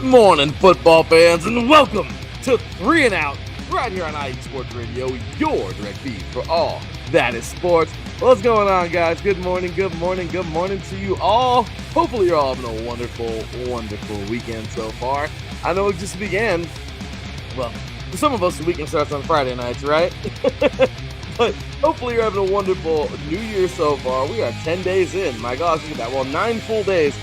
morning, football fans, and welcome to 3 and Out, right here on IE Sports Radio, your direct feed for all that is sports. What's going on, guys? Good morning to you all. Hopefully you're all having a wonderful weekend so far. I know it just began. Well, for some of us, the weekend starts on Friday nights, right? But hopefully you're having a wonderful New Year so far. We are 10 days in. My gosh, look at that. Well, 9 full days.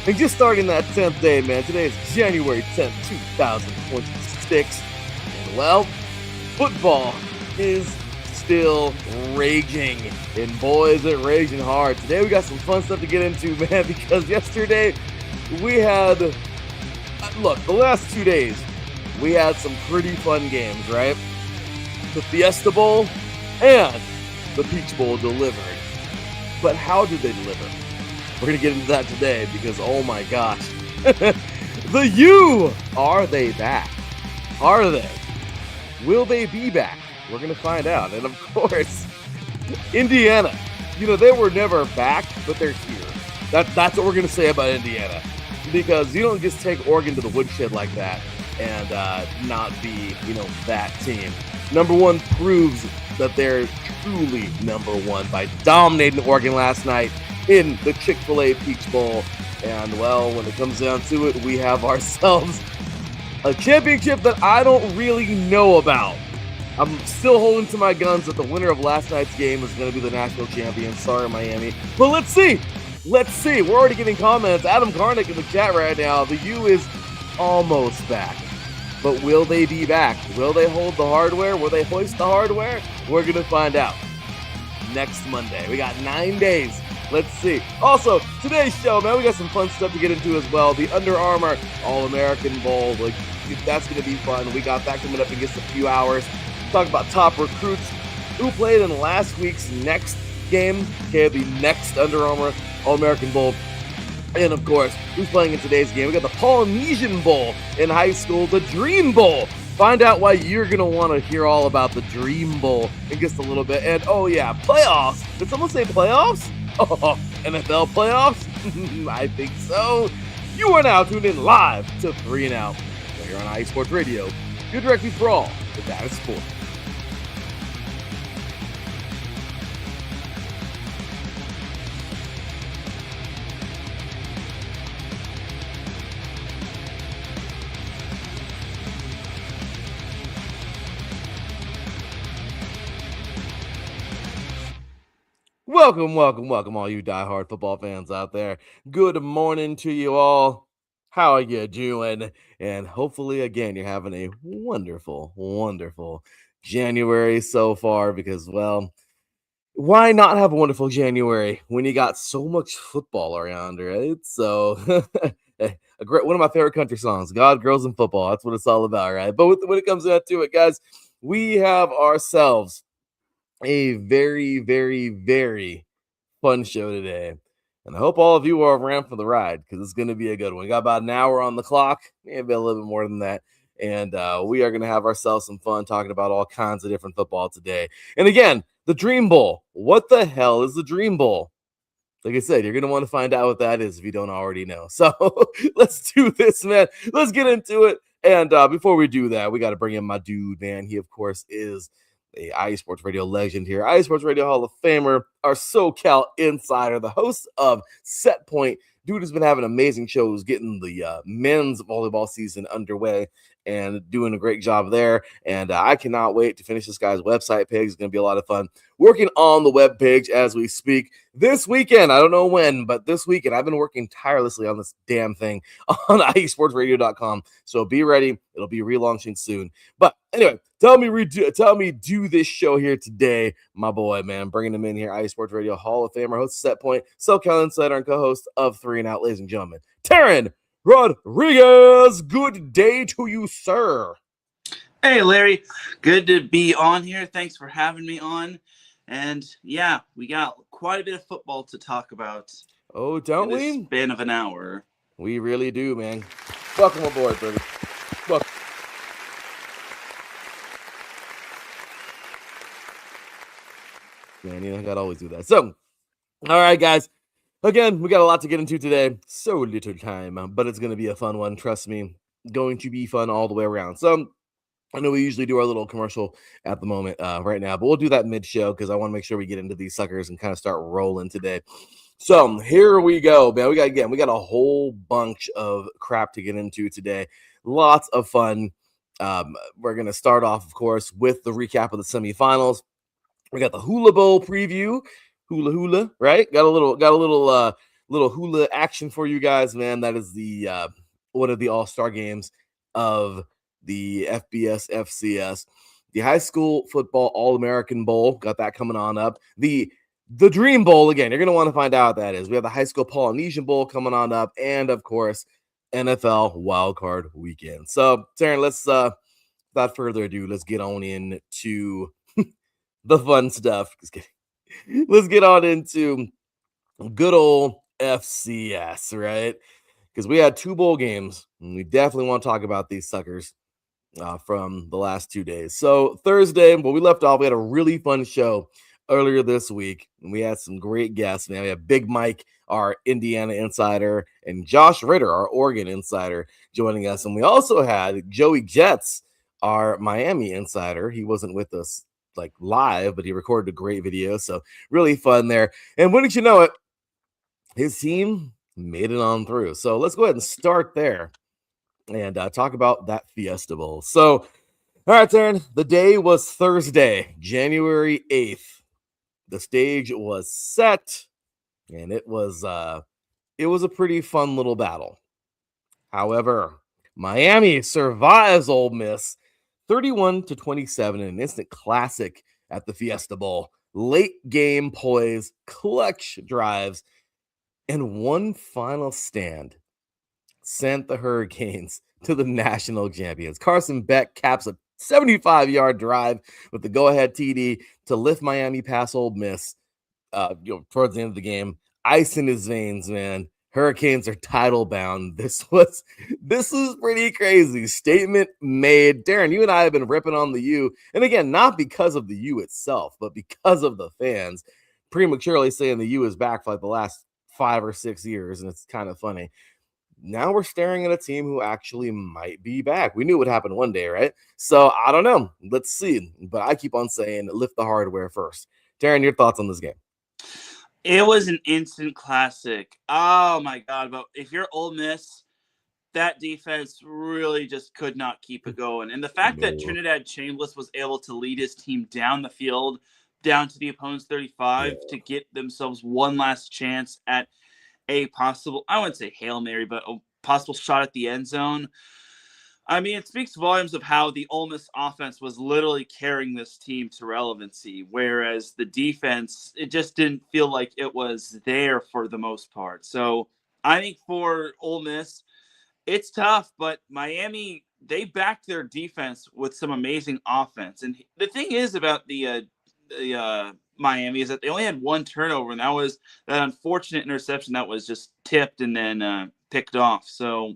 And just starting that 10th day, man. Today is January 10th, 2026. And, well, football is still raging. And, boy, is it raging hard. Today we got some fun stuff to get into, man, because yesterday we had... Look, the last 2 days, we had some pretty fun games, right? The Fiesta Bowl and the Peach Bowl delivered. But how did they deliver? We're going to get into that today because, oh my gosh. The U! Are they back? Are they? Will they be back? We're going to find out. And of course, Indiana. You know, they were never back, but they're here. That's what we're going to say about Indiana. Because you don't just take Oregon to the woodshed like that and not be, that team. Number one proves that they're truly number one by dominating Oregon last night in the Chick-fil-A Peach Bowl. And, well, when it comes down to it, we have ourselves a championship that I don't really know about. I'm still holding to my guns that the winner of last night's game is going to be the national champion. Sorry, Miami. But let's see. Let's see. We're already getting comments. Adam Karnick in the chat right now. The U is almost back. But will they be back? Will they hold the hardware? Will they hoist the hardware? We're going to find out next Monday. We got 9 days. Let's see. Also, today's show, man, we got some fun stuff to get into as well. The Under Armour All-American Bowl. Like, that's going to be fun. We got that coming up in just a few hours. Talk about top recruits who played in last week's next game. Okay, the next Under Armour All-American Bowl. And, of course, who's playing in today's game? We got the Polynesian Bowl in high school, the Dream Bowl. Find out why you're going to want to hear all about the Dream Bowl in just a little bit. And, oh, yeah, playoffs. Did someone say playoffs? Oh, NFL playoffs? I think so. You are now tuned in live to 3 and Out. Right here on IE Sports Radio. Your direct feed for all that is sport. Welcome, all you diehard football fans out there. Good morning to you all. How are you doing? And hopefully, again, you're having a wonderful January so far because, well, why not have a wonderful January when you got so much football around, right? So, a great one of my favorite country songs, God, Girls, and Football. That's what it's all about, right? But when it comes down to it, guys, we have ourselves a very fun show today. And I hope all of you are around for the ride because it's going to be a good one. We got about an hour on the clock, maybe a little bit more than that. And we are going to have ourselves some fun talking about all kinds of different football today. And again, the Dream Bowl. What the hell is the Dream Bowl? Like I said, you're going to want to find out what that is if you don't already know. So let's do this, man. Let's get into it. And before we do that, we got to bring in my dude, man. He, of course, is a IE Sports Radio legend here, IE Sports Radio Hall of Famer, our SoCal insider, the host of Set Point. Dude has been having amazing shows, getting the men's volleyball season underway and doing a great job there. And I cannot wait to finish this guy's website page. It's going to be a lot of fun. Working on the web page as we speak. This weekend, I don't know when, but this weekend, I've been working tirelessly on this damn thing on IESportsRadio.com. So be ready. It'll be relaunching soon. But anyway, tell me do this show here today, my boy, man. Bringing him in here, IE Sports Radio Hall of Famer, host of Set Point, SoCal Insider, and co-host of 3 and Out, ladies and gentlemen, Teran Rodriguez. Good day to you, sir. Hey, Larry. Good to be on here. Thanks for having me on. And yeah, we got quite a bit of football to talk about. Oh, don't we? In the span of an hour. We really do, man. Welcome aboard, baby. Welcome. Man, I gotta always do that. So, all right, guys. Again, we got a lot to get into today. So little time, but it's going to be a fun one. Trust me, going to be fun all the way around. So I know we usually do our little commercial at the moment right now, but we'll do that mid-show because I want to make sure we get into these suckers and kind of start rolling today. So here we go, man. We got a whole bunch of crap to get into today. Lots of fun. We're gonna start off, of course, with the recap of the semifinals. We got the Hula Bowl preview, hula, right? Got a little hula action for you guys, man. That is the one of the all-star games of the FBS FCS. The high school football All-American Bowl, got that coming on up. The Dream Bowl, again, you're gonna want to find out what that is. We have the high school Polynesian Bowl coming on up, and of course, NFL wildcard weekend. So, Teran, let's without further ado, let's get on into the fun stuff. Just kidding. Let's get on into good old FCS, right? Because we had 2 bowl games, and we definitely want to talk about these suckers from the last 2 days. So Thursday, when we left off, we had a really fun show earlier this week, and we had some great guests. Man, we have Big Mike, our Indiana insider, and Josh Ritter, our Oregon insider, joining us. And we also had Joey Jets, our Miami insider. He wasn't with us like live, but he recorded a great video, so really fun there. And wouldn't you know it, his team made it on through. So let's go ahead and start there and talk about that Fiesta Bowl. So, all right, Teran, the day was Thursday, January 8th. The stage was set, and it was a pretty fun little battle. However, Miami survives Ole Miss 31-27 in an instant classic at the Fiesta Bowl. Late game poise, clutch drives, and one final stand sent the Hurricanes to the national champions. Carson Beck caps a 75-yard drive with the go-ahead TD to lift Miami past Ole Miss towards the end of the game. Ice in his veins, man. Hurricanes are title bound. This was pretty crazy. Statement made. Darren, you and I have been ripping on the U, and again, not because of the U itself, but because of the fans prematurely saying the U is back for like the last 5 or 6 years, and it's kind of funny. Now we're staring at a team who actually might be back. We knew it would happen one day, right? So I don't know. Let's see. But I keep on saying lift the hardware first. Darren, your thoughts on this game? It was an instant classic. Oh my God. But if you're Ole Miss, that defense really just could not keep it going. And the fact that Trinidad Chambliss was able to lead his team down the field, down to the opponent's 35 to get themselves one last chance at a possible, I wouldn't say Hail Mary, but a possible shot at the end zone. I mean, it speaks volumes of how the Ole Miss offense was literally carrying this team to relevancy, whereas the defense, it just didn't feel like it was there for the most part. So I think for Ole Miss, it's tough, but Miami, they backed their defense with some amazing offense. And the thing is about the Miami is that they only had 1 turnover, and that was that unfortunate interception that was just tipped and then picked off. So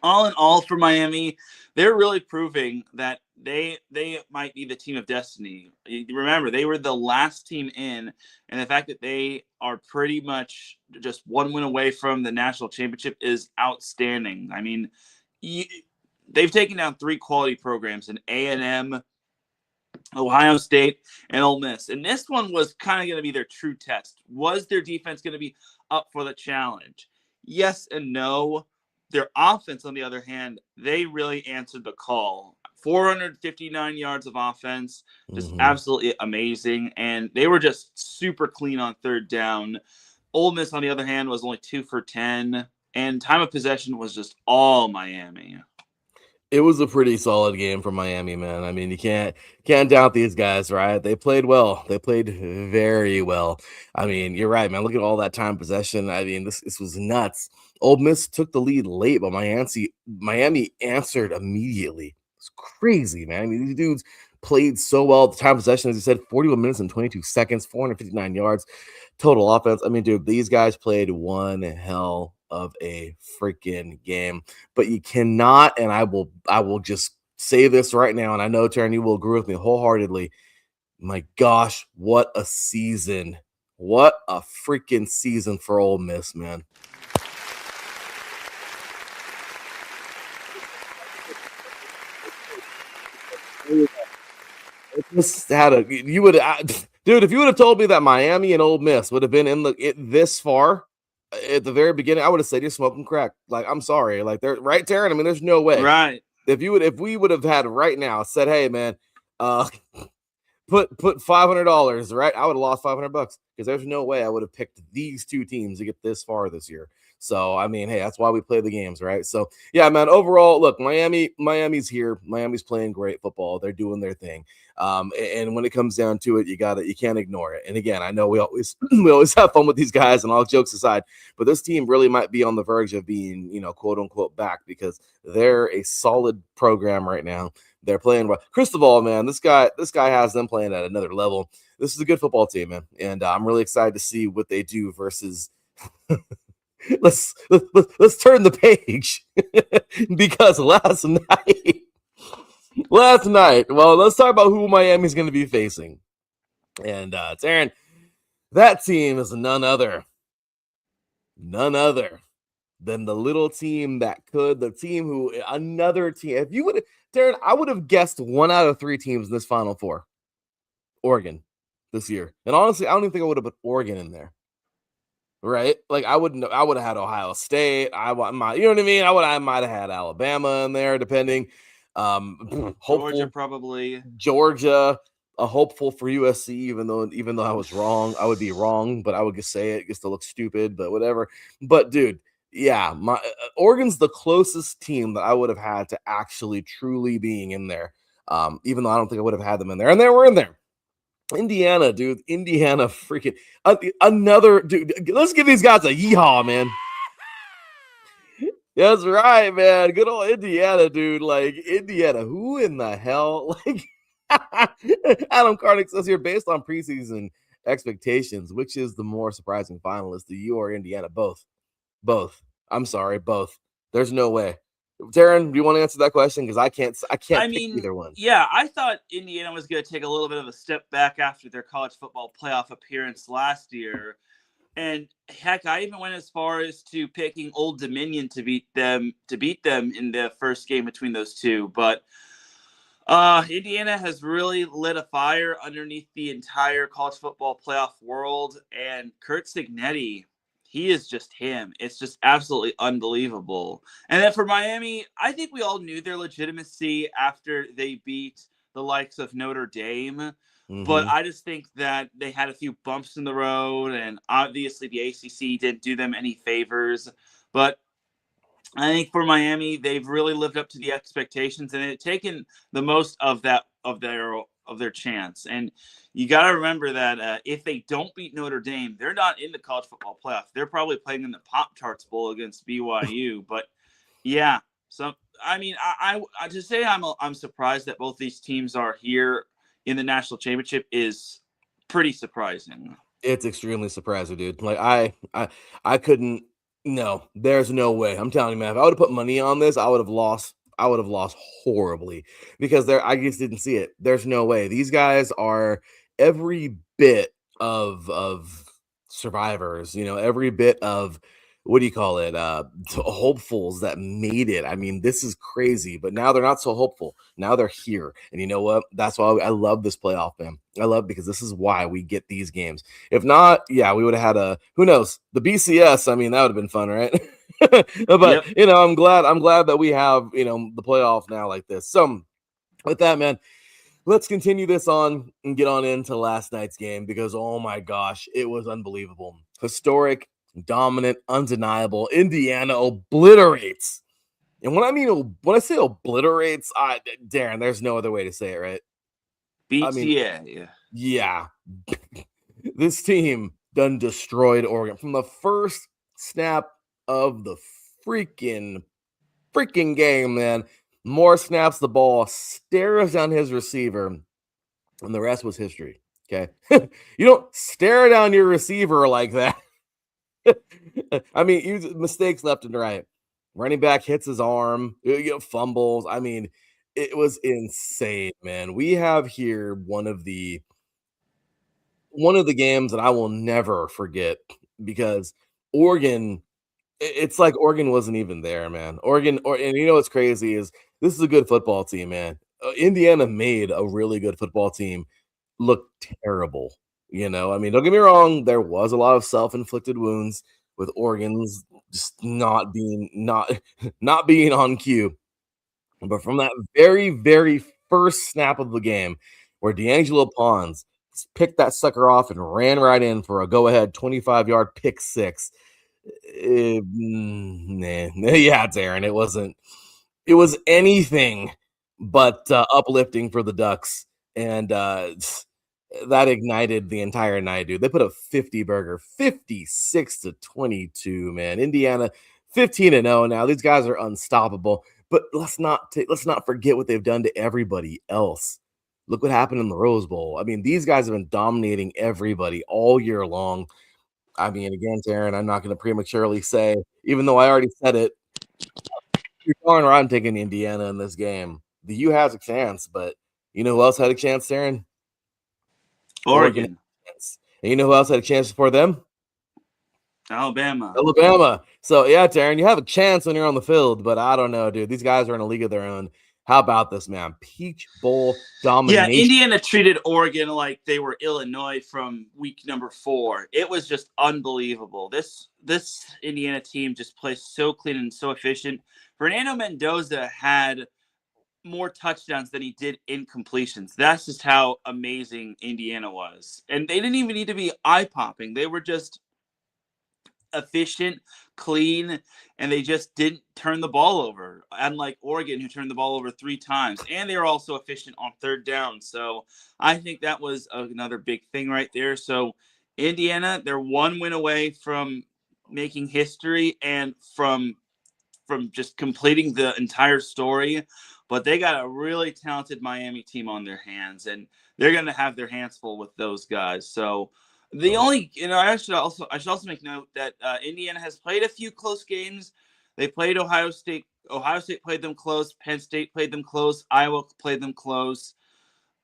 all in all, for Miami, they're really proving that they might be the team of destiny. Remember, they were the last team in, and the fact that they are pretty much just 1 win away from the national championship is outstanding. I mean, they've taken down 3 quality programs in A&M, Ohio State, and Ole Miss. And this one was kind of going to be their true test. Was their defense going to be up for the challenge? Yes and no. Their offense, on the other hand, they really answered the call. 459 yards of offense, just absolutely amazing. And they were just super clean on 3rd down. Ole Miss, on the other hand, was only 2 for 10. And time of possession was just all Miami. It was a pretty solid game for Miami, man. I mean, you can't doubt these guys, right? They played well. They played very well. I mean, you're right, man. Look at all that time possession. I mean, this was nuts. Ole Miss took the lead late, but Miami answered immediately. It's crazy, man. I mean, these dudes played so well. The time possession, as you said, 41 minutes and 22 seconds, 459 yards total offense. I mean, dude, these guys played one hell of a freaking game. But you cannot, and I will just say this right now, and I know, Teran, you will agree with me wholeheartedly. My gosh, what a season What a freaking season for Ole Miss, man. This had a you would dude, if you would have told me that Miami and Ole Miss would have been in this far at the very beginning, I would have said you're smoking crack. Like, I'm sorry. Like, they're right, Teran. I mean, there's no way. Right. If we would have had right now said, hey man, put $500, right? I would have lost $500 because there's no way I would have picked these two teams to get this far this year. So I mean, hey, that's why we play the games, right? So yeah, man. Overall, look, Miami's here. Miami's playing great football. They're doing their thing. And when it comes down to it, you can't ignore it. And again, I know we always have fun with these guys, and all jokes aside, but this team really might be on the verge of being, quote unquote, back because they're a solid program right now. They're playing well. Cristobal, man, this guy has them playing at another level. This is a good football team, man, and I'm really excited to see what they do versus. let's turn the page because last night, well, let's talk about who Miami's going to be facing. And Teran, that team is none other than the little team another team. If you would, Teran, I would have guessed 1 out of 3 teams in this Final Four. Oregon this year. And honestly, I don't even think I would have put Oregon in there. Right? Like, I would have had Ohio State. You know what I mean? I might have had Alabama in there, depending. Georgia, probably. Georgia, a hopeful for USC, even though I was wrong. I would be wrong, but I would just say it just to look stupid, but whatever. But dude, yeah, my Oregon's the closest team that I would have had to actually truly being in there. Even though I don't think I would have had them in there, and they were in there. Indiana, dude. Indiana, freaking another dude. Let's give these guys a yeehaw, man. That's right, man. Good old Indiana, dude. Like, Indiana, who in the hell? Like, Adam Karnick says here, based on preseason expectations, which is the more surprising finalist, the U or Indiana? Both. I'm sorry, both. There's no way. Teran, do you want to answer that question? Because I can't pick either one. Yeah, I thought Indiana was going to take a little bit of a step back after their college football playoff appearance last year. And heck, I even went as far as to picking Old Dominion to beat them in the first game between those two. But Indiana has really lit a fire underneath the entire college football playoff world. And Kurt Cignetti, he is just him. It's just absolutely unbelievable. And then for Miami, I think we all knew their legitimacy after they beat the likes of Notre Dame. Mm-hmm. But I just think that they had a few bumps in the road, and obviously the ACC didn't do them any favors. But I think for Miami, they've really lived up to the expectations, and they've taken the most of their chance. And you got to remember that if they don't beat Notre Dame, they're not in the college football playoff. They're probably playing in the Pop-Tarts Bowl against BYU. But yeah, so I mean, I just say I'm surprised that both these teams are here in the national championship is pretty surprising. It's extremely surprising, dude. Like, I couldn't. No, there's no way. I'm telling you, man. If I would have put money on this, I would have lost horribly because I just didn't see it. There's no way. These guys are every bit of survivors, every bit of what do you call it? Hopefuls that made it. I mean, this is crazy, but now they're not so hopeful. Now they're here. And you know what? That's why I love this playoff, man. I love because this is why we get these games. If not, yeah, we would have had who knows, the BCS. I mean, that would have been fun, right? But yep. I'm glad that we have, the playoff now like this. So with that, man, let's continue this on and get on into last night's game because, oh my gosh, it was unbelievable. Historic, dominant, undeniable. Indiana obliterates. And when I say obliterates, Darren, there's no other way to say it, right? BTA. Yeah. This team done destroyed Oregon from the first snap of the freaking game, man. Moore snaps the ball, stares down his receiver, and the rest was history. Okay. You don't stare down your receiver like that. I mean, mistakes left and right. Running back hits his arm, fumbles. I mean, it was insane, man. We have here one of the one of the games that I will never forget because Oregon, it's like Oregon wasn't even there, man. And you know what's crazy is this is a good football team, man. Indiana made a really good football team look terrible. I mean, don't get me wrong, there was a lot of self-inflicted wounds with Oregon's just not being on cue. But from that very, very first snap of the game where D'Angelo Pons picked that sucker off and ran right in for a go-ahead 25-yard pick six. Yeah, Darren, it was anything but uplifting for the Ducks. And that ignited the entire night, dude. They put a 50 burger, 56-22, man. Indiana 15-0 now. These guys are unstoppable. But let's not forget what they've done to everybody else. Look what happened in the Rose Bowl. I mean, these guys have been dominating everybody all year long. I mean, again, Taryn, I'm not going to prematurely say, even though I already said it, you're darn right I'm taking Indiana in this game. The U has a chance, but you know who else had a chance, Taryn? Oregon had a chance. And you know who else had a chance before them? Alabama. So, yeah, Taryn, you have a chance when you're on the field, but I don't know, dude. These guys are in a league of their own. How about this, man? Peach Bowl domination. Yeah, Indiana treated Oregon like they were Illinois from week number 4. It was just unbelievable. This Indiana team just plays so clean and so efficient. Fernando Mendoza had more touchdowns than he did incompletions. That's just how amazing Indiana was. And they didn't even need to be eye-popping. They were just efficient, clean, and they just didn't turn the ball over, unlike Oregon, who turned the ball over 3 times. And they were also efficient on third down. So I think that was another big thing right there. So Indiana, they're 1 win away from making history and from just completing the entire story. But they got a really talented Miami team on their hands, and they're going to have their hands full with those guys. So the only, I should also make note that Indiana has played a few close games. They played Ohio State. Ohio State played them close. Penn State played them close. Iowa played them close.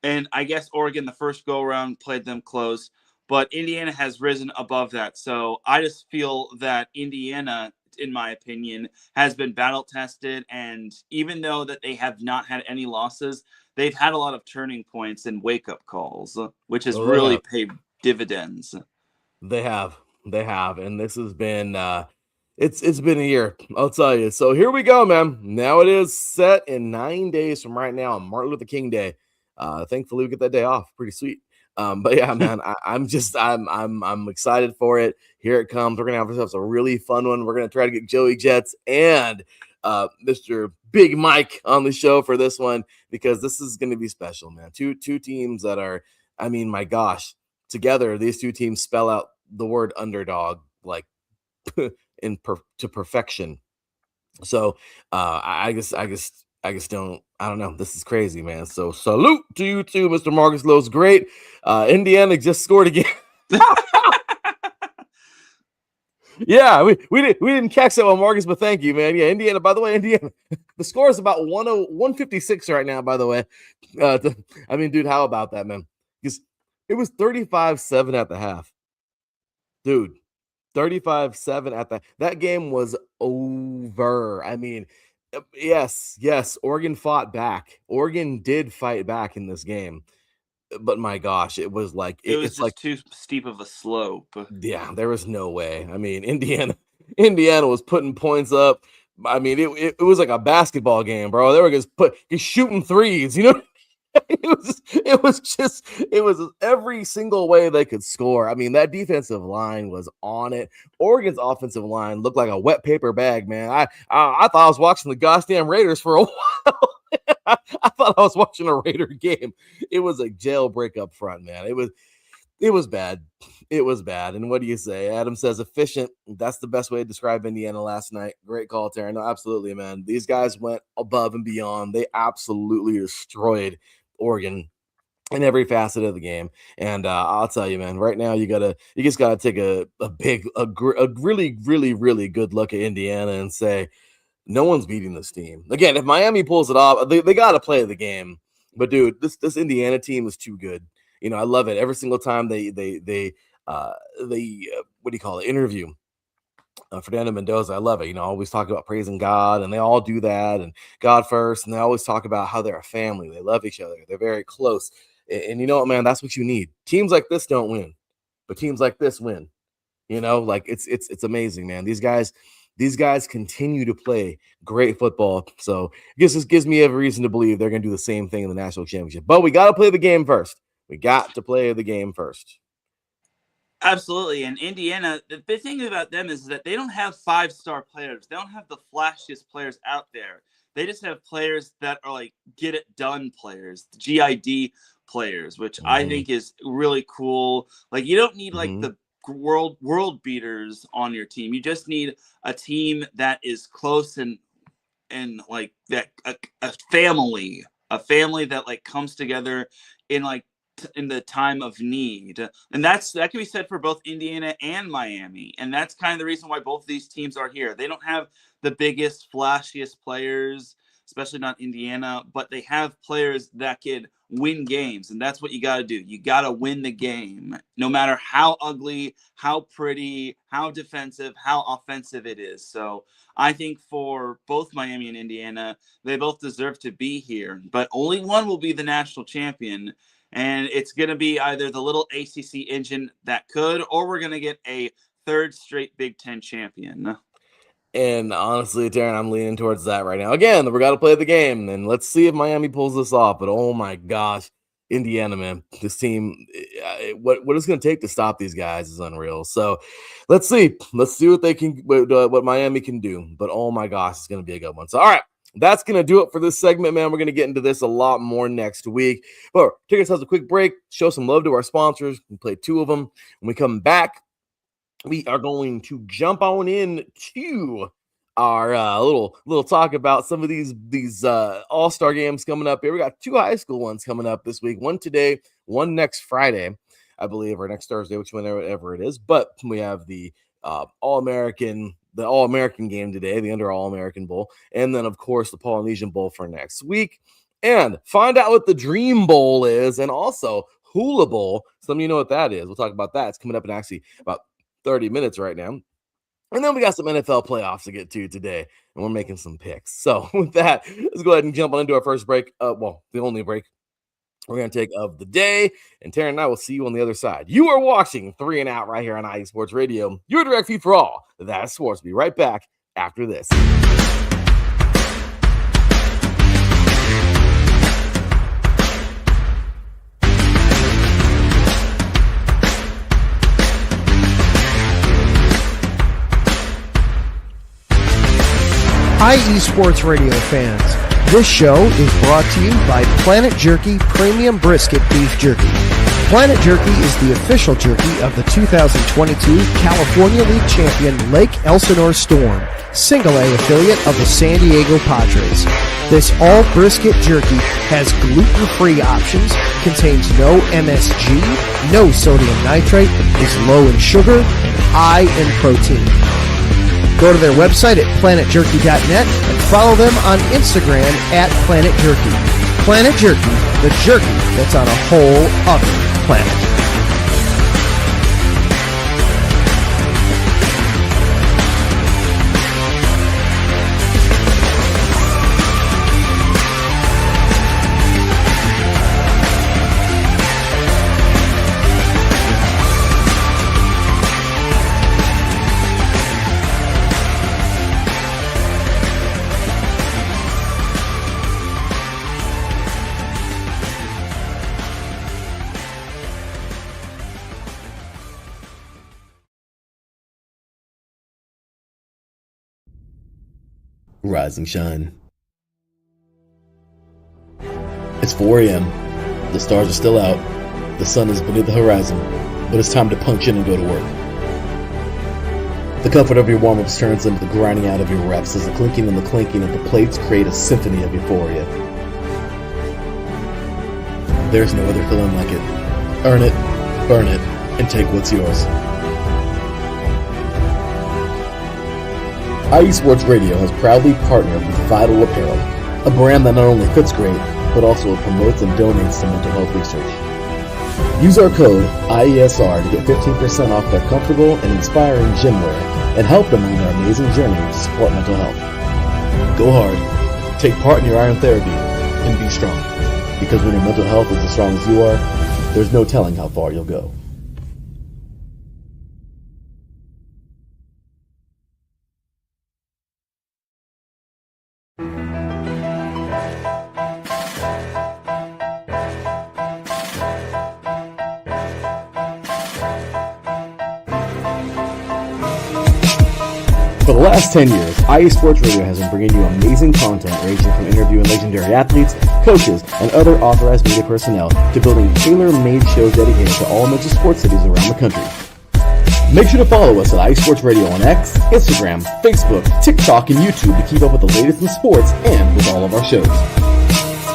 And I guess Oregon, the first go-around, played them close. But Indiana has risen above that. So I just feel that Indiana, in my opinion, has been battle-tested. And even though that they have not had any losses, they've had a lot of turning points and wake-up calls, which has really paid dividends. They have, and this has been it's been a year, I'll tell you. So here we go, man. Now it is set in 9 days from right now on Martin Luther King Day. Thankfully we get that day off. Pretty sweet. But yeah, man, I'm excited for it. Here it comes. We're gonna have ourselves a really fun one. We're gonna try to get Joey Jets and Mr. Big Mike on the show for this one because this is gonna be special, man. Two teams that are, I mean, my gosh, together these two teams spell out the word underdog like to perfection. So I don't know. This is crazy, man. So salute to you too, Mr. Marcus Lowe's great. Indiana just scored again. Yeah, we didn't catch that one, Marcus, but thank you, man. Yeah, Indiana, by the way, the score is about 156 right now, by the way. I mean, dude, how about that, man? Because it was 35-7 at the half. Dude, 35-7 at that game was over. I mean, yes, Oregon fought back. Oregon did fight back in this game. But my gosh, it was like it's just like too steep of a slope. Yeah, there was no way. I mean, Indiana was putting points up. I mean, it was like a basketball game, bro. They were just shooting threes, you know. It was every single way they could score. I mean, that defensive line was on it. Oregon's offensive line looked like a wet paper bag, man. I thought I was watching the goddamn Raiders for a while. I thought I was watching a Raider game. It was a jailbreak up front, man. It was bad. It was bad. And what do you say? Adam says efficient. That's the best way to describe Indiana last night. Great call, Teran. No, absolutely, man. These guys went above and beyond. They absolutely destroyed Oregon in every facet of the game. And I'll tell you, man, right now you just gotta take a really, really, really good look at Indiana and say, no one's beating this team. Again, if Miami pulls it off, they got to play the game. But dude, this Indiana team is too good. You know, I love it. Every single time they what do you call it, interview Fernando Mendoza. I love it. You know, always talk about praising God, and they all do that, and God first. And they always talk about how they're a family. They love each other. They're very close. And you know what, man? That's what you need. Teams like this don't win, but teams like this win. You know, like it's amazing, man. These guys continue to play great football. So this gives me every reason to believe they're going to do the same thing in the national championship. But we got to play the game first. We got to play the game first. Absolutely. And Indiana, the big thing about them is that they don't have 5-star players. They don't have the flashiest players out there. They just have players that are like get it done players, the GID players, which I think is really cool. Like you don't need like the world beaters on your team. You just need a team that is close and like that a family that like comes together in like in the time of need. And that can be said for both Indiana and Miami. And that's kind of the reason why both of these teams are here. They don't have the biggest, flashiest players, especially not Indiana, but they have players that can win games. And that's what you got to do. You got to win the game, no matter how ugly, how pretty, how defensive, how offensive it is. So I think for both Miami and Indiana, they both deserve to be here, but only one will be the national champion. And it's going to be either the little ACC engine that could, or we're going to get a third straight Big Ten champion. And honestly, Teran, I'm leaning towards that right now. Again, we got to play the game, and let's see if Miami pulls this off. But oh my gosh, Indiana, man, this team, what it's going to take to stop these guys is unreal. So let's see what they can, what Miami can do. But oh my gosh, it's going to be a good one. So all right. That's going to do it for this segment, man. We're going to get into this a lot more next week. But take ourselves a quick break, show some love to our sponsors. We play 2 of them. When we come back, we are going to jump on into our little talk about some of these all-star games coming up here. We got 2 high school ones coming up this week. One today, one next Friday, I believe, or next Thursday, whatever it is. But we have the All-American game today, the Under All-American Bowl, and then, of course, the Polynesian Bowl for next week. And find out what the Dream Bowl is, and also Hula Bowl. Some of you know what that is. We'll talk about that. It's coming up in actually about 30 minutes right now. And then we got some NFL playoffs to get to today, and we're making some picks. So with that, let's go ahead and jump on into our first break. The only break we're going to take of the day. And Teran and I will see you on the other side. You are watching 3 and Out right here on IE Sports Radio, your direct feed for all that is sports. Be right back after this. IE Sports Radio fans, this show is brought to you by Planet Jerky Premium Brisket Beef Jerky. Planet Jerky is the official jerky of the 2022 California League champion Lake Elsinore Storm, Single A affiliate of the San Diego Padres. This all brisket jerky has gluten-free options, contains no MSG, no sodium nitrate, is low in sugar, and high in protein. Go to their website at planetjerky.net and follow them on Instagram at Planet Jerky. Planet Jerky, the jerky that's on a whole other planet. Rise and shine. It's 4 a.m. The stars are still out. The sun is beneath the horizon, but it's time to punch in and go to work. The comfort of your warm-ups turns into the grinding out of your reps as the clinking and the clanking of the plates create a symphony of euphoria. There's no other feeling like it. Earn it, burn it, and take what's yours. IE Sports Radio has proudly partnered with Vital Apparel, a brand that not only fits great, but also promotes and donates to mental health research. Use our code IESR to get 15% off their comfortable and inspiring gym wear and help them on their amazing journey to support mental health. Go hard, take part in your iron therapy, and be strong. Because when your mental health is as strong as you are, there's no telling how far you'll go. For the last 10 years, IE Sports Radio has been bringing you amazing content ranging from interviewing legendary athletes, coaches, and other authorized media personnel to building tailor-made shows dedicated to all major sports cities around the country. Make sure to follow us at IE Sports Radio on X, Instagram, Facebook, TikTok, and YouTube to keep up with the latest in sports and with all of our shows.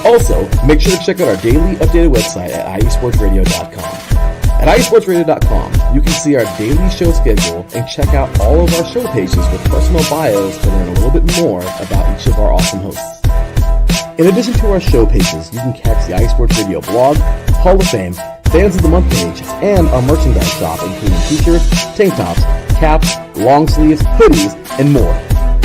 Also, make sure to check out our daily updated website at iesportsradio.com. At iesportsradio.com, you can see our daily show schedule and check out all of our show pages with personal bios to learn a little bit more about each of our awesome hosts. In addition to our show pages, you can catch the iSports Radio blog, Hall of Fame, Fans of the Month page, and our merchandise shop including t-shirts, tank tops, caps, long sleeves, hoodies, and more.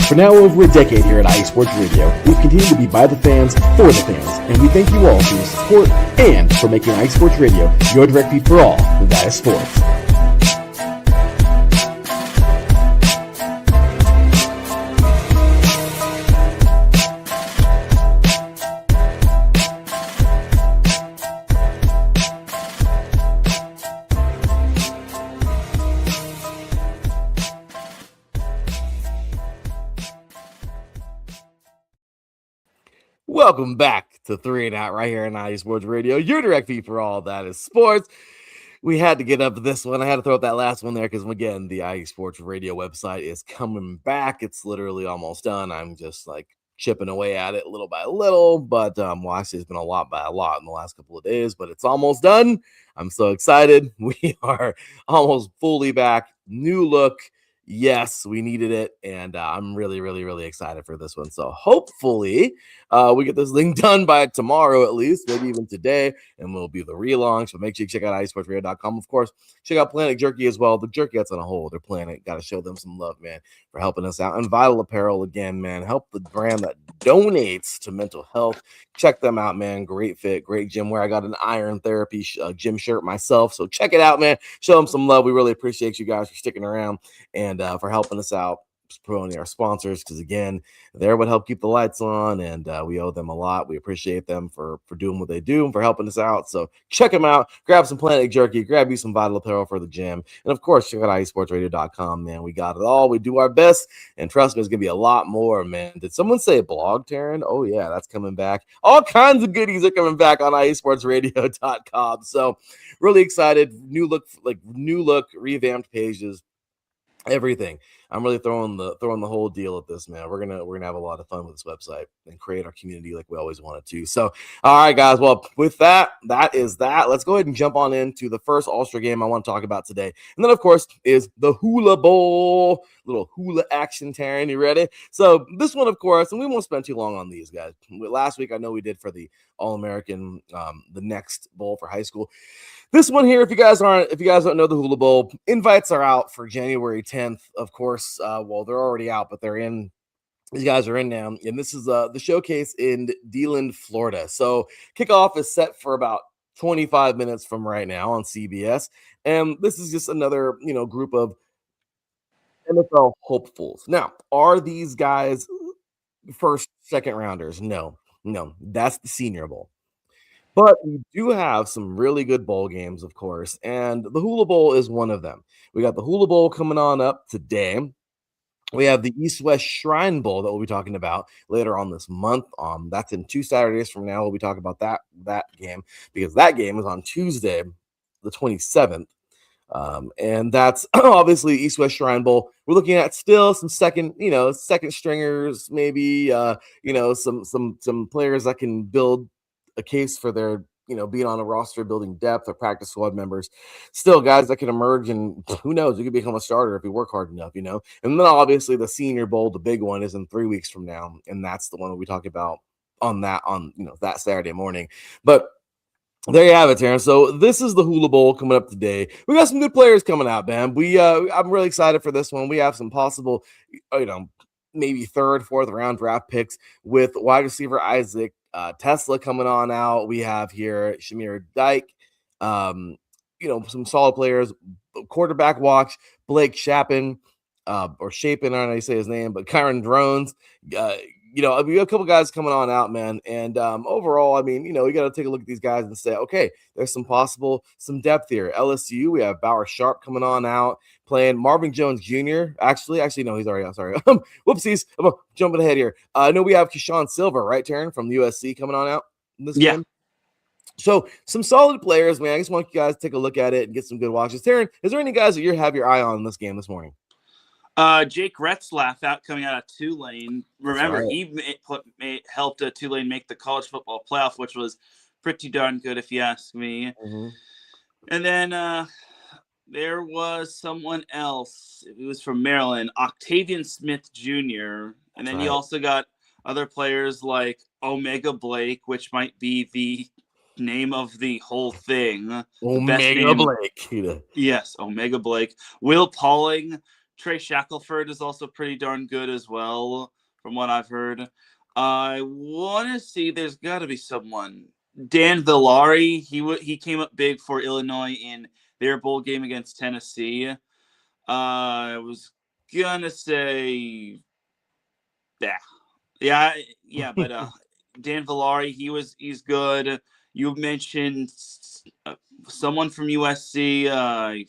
For now over a decade here at IE Sports Radio, we've continued to be by the fans, for the fans, and we thank you all for your support and for making IE Sports Radio your direct feed for all that is sports. Welcome back to 3 and Out right here on IE Sports Radio, your direct feed for all that is sports. We had to get up to this one. I had to throw up that last one there because, again, the IE Sports Radio website is coming back. It's literally almost done. I'm just like chipping away at it little by little, but well, actually, it's been a lot by a lot in the last couple of days, but it's almost done. I'm so excited. We are almost fully back. New look. Yes, we needed it, and I'm really, really, really excited for this one. So hopefully we get this thing done by tomorrow at least, maybe even today, and we'll be the relaunch. But make sure you check out iSportsRadio.com. Of course, check out Planet Jerky as well. The Jerky Hats on a whole, their Planet. Got to show them some love, man, for helping us out. And Vital Apparel, again, man, help the brand that donates to mental health. Check them out, man. Great fit, great gym wear. I got an iron therapy gym shirt myself, so check it out, man. Show them some love. We really appreciate you guys for sticking around and for helping us out, promoting our sponsors, because again, they're what help keep the lights on, and we owe them a lot. We appreciate them for doing what they do and for helping us out. So check them out. Grab some Planet Jerky, grab you some Vital Apparel for the gym, and of course, check out iSportsRadio.com, man. We got it all. We do our best, and trust me, there's gonna be a lot more, man. Did someone say blog, Teran? Oh yeah, that's coming back. All kinds of goodies are coming back on iSportsRadio.com. So really excited. New look, revamped pages. Everything. I'm really throwing the whole deal at this, man. We're gonna have a lot of fun with this website and create our community like we always wanted to. So, all right, guys. Well, with that is that. Let's go ahead and jump on into the first All-Star game I want to talk about today, and then of course is the Hula Bowl, little hula action. Teran, you ready? So this one, of course, and we won't spend too long on these guys. Last week, I know we did for the All-American, the next bowl for high school. This one here, if you guys don't know the Hula Bowl, invites are out for January 10th. Of course, well, they're already out, but they're in. These guys are in now, and this is the showcase in DeLand, Florida. So kickoff is set for about 25 minutes from right now on CBS, and this is just another group of NFL hopefuls. Now, are these guys first, second rounders? No, that's the Senior Bowl. But we do have some really good bowl games, of course, and the Hula Bowl is one of them. We got the Hula Bowl coming on up today. We have the East-West Shrine Bowl that we'll be talking about later on this month. That's in 2 Saturdays from now. We'll be talking about that game because that game is on Tuesday, the 27th. And that's obviously East-West Shrine Bowl. We're looking at still some second stringers, maybe some players that can build a case for their being on a roster, building depth, or practice squad members. Still guys that can emerge, and who knows, you could become a starter if you work hard enough. And then obviously the Senior Bowl, the big one, is in 3 weeks from now, and that's the one we talk about on that Saturday morning. But There you have it, Terrence. So this is the Hula Bowl coming up today. We got some good players coming out, man. I'm really excited for this one. We have some possible, maybe third, fourth round draft picks with wide receiver Isaac Tesla coming on out. We have here Shamir Dyke, some solid players. Quarterback watch Blake Shapen, or Shapen, I don't know how you say his name, but Kyron Drones. We got a couple guys coming on out, man. And overall, we got to take a look at these guys and say, okay, there's some depth here. LSU, we have Bauer Sharp coming on out, playing Marvin Jones Jr. Actually, no, he's already out. Sorry. Whoopsies. I'm jumping ahead here. I know we have Keyshawn Silver, right, Teran, from USC coming on out in this game. So some solid players, man. I just want you guys to take a look at it and get some good watches. Teran, is there any guys that you have your eye on in this game this morning? Jake Retzlaff coming out of Tulane. Remember, he helped Tulane make the college football playoff, which was pretty darn good, if you ask me. Mm-hmm. And then there was someone else. He was from Maryland, Octavian Smith Jr. And then you also got other players like Omega Blake, which might be the name of the whole thing. Omega Blake. Yes, Omega Blake. Will Pauling. Trey Shackelford is also pretty darn good as well, from what I've heard. I want to see, there's got to be someone. Dan Villari, he came up big for Illinois in their bowl game against Tennessee. I was going to say, yeah, but Dan Villari, he's good. You mentioned someone from USC.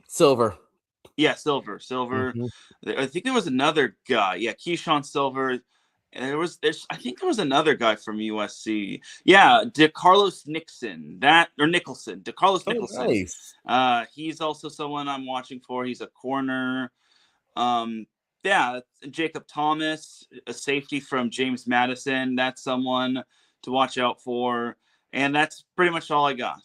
Silver. Yeah, Silver. Mm-hmm. I think there was another guy. Yeah, Keyshawn Silver. And I think there was another guy from USC. Yeah, DeCarlos Nicholson. DeCarlos Nicholson. Nice. He's also someone I'm watching for. He's a corner. Jacob Thomas, a safety from James Madison. That's someone to watch out for. And that's pretty much all I got.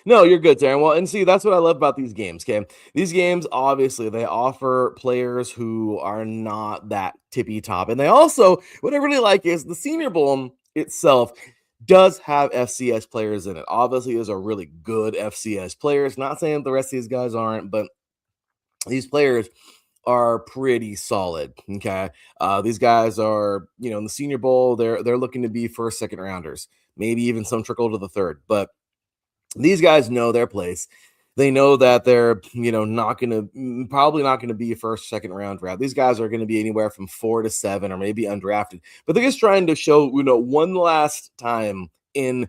No, you're good, Teran. Well, and see, that's what I love about these games, okay? These games, obviously, they offer players who are not that tippy top. And they also, what I really like is the Senior Bowl itself does have FCS players in it. Obviously, those are really good FCS players. Not saying the rest of these guys aren't, but these players are pretty solid, okay? These guys are, in the Senior Bowl, they're looking to be first, second rounders. Maybe even some trickle to the third, but these guys know their place. They know that they're, probably not going to be a first, second round draft. These guys are going to be anywhere from 4 to 7 or maybe undrafted. But they're just trying to show, one last time in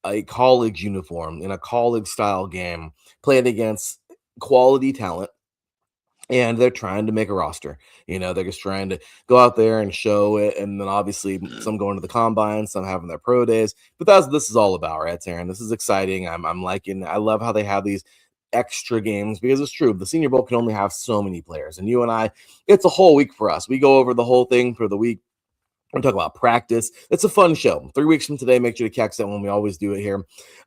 a college uniform, in a college style game, playing against quality talent. And they're trying to make a roster. They're just trying to go out there and show it. And then obviously some going to the combine, some having their pro days. But that's what this is all about, right, Teran? This is exciting. I'm liking. I love how they have these extra games because it's true. The Senior Bowl can only have so many players. And you and I, it's a whole week for us. We go over the whole thing for the week. We're talking about practice. It's a fun show. 3 weeks from today, make sure to catch that when we always do it here.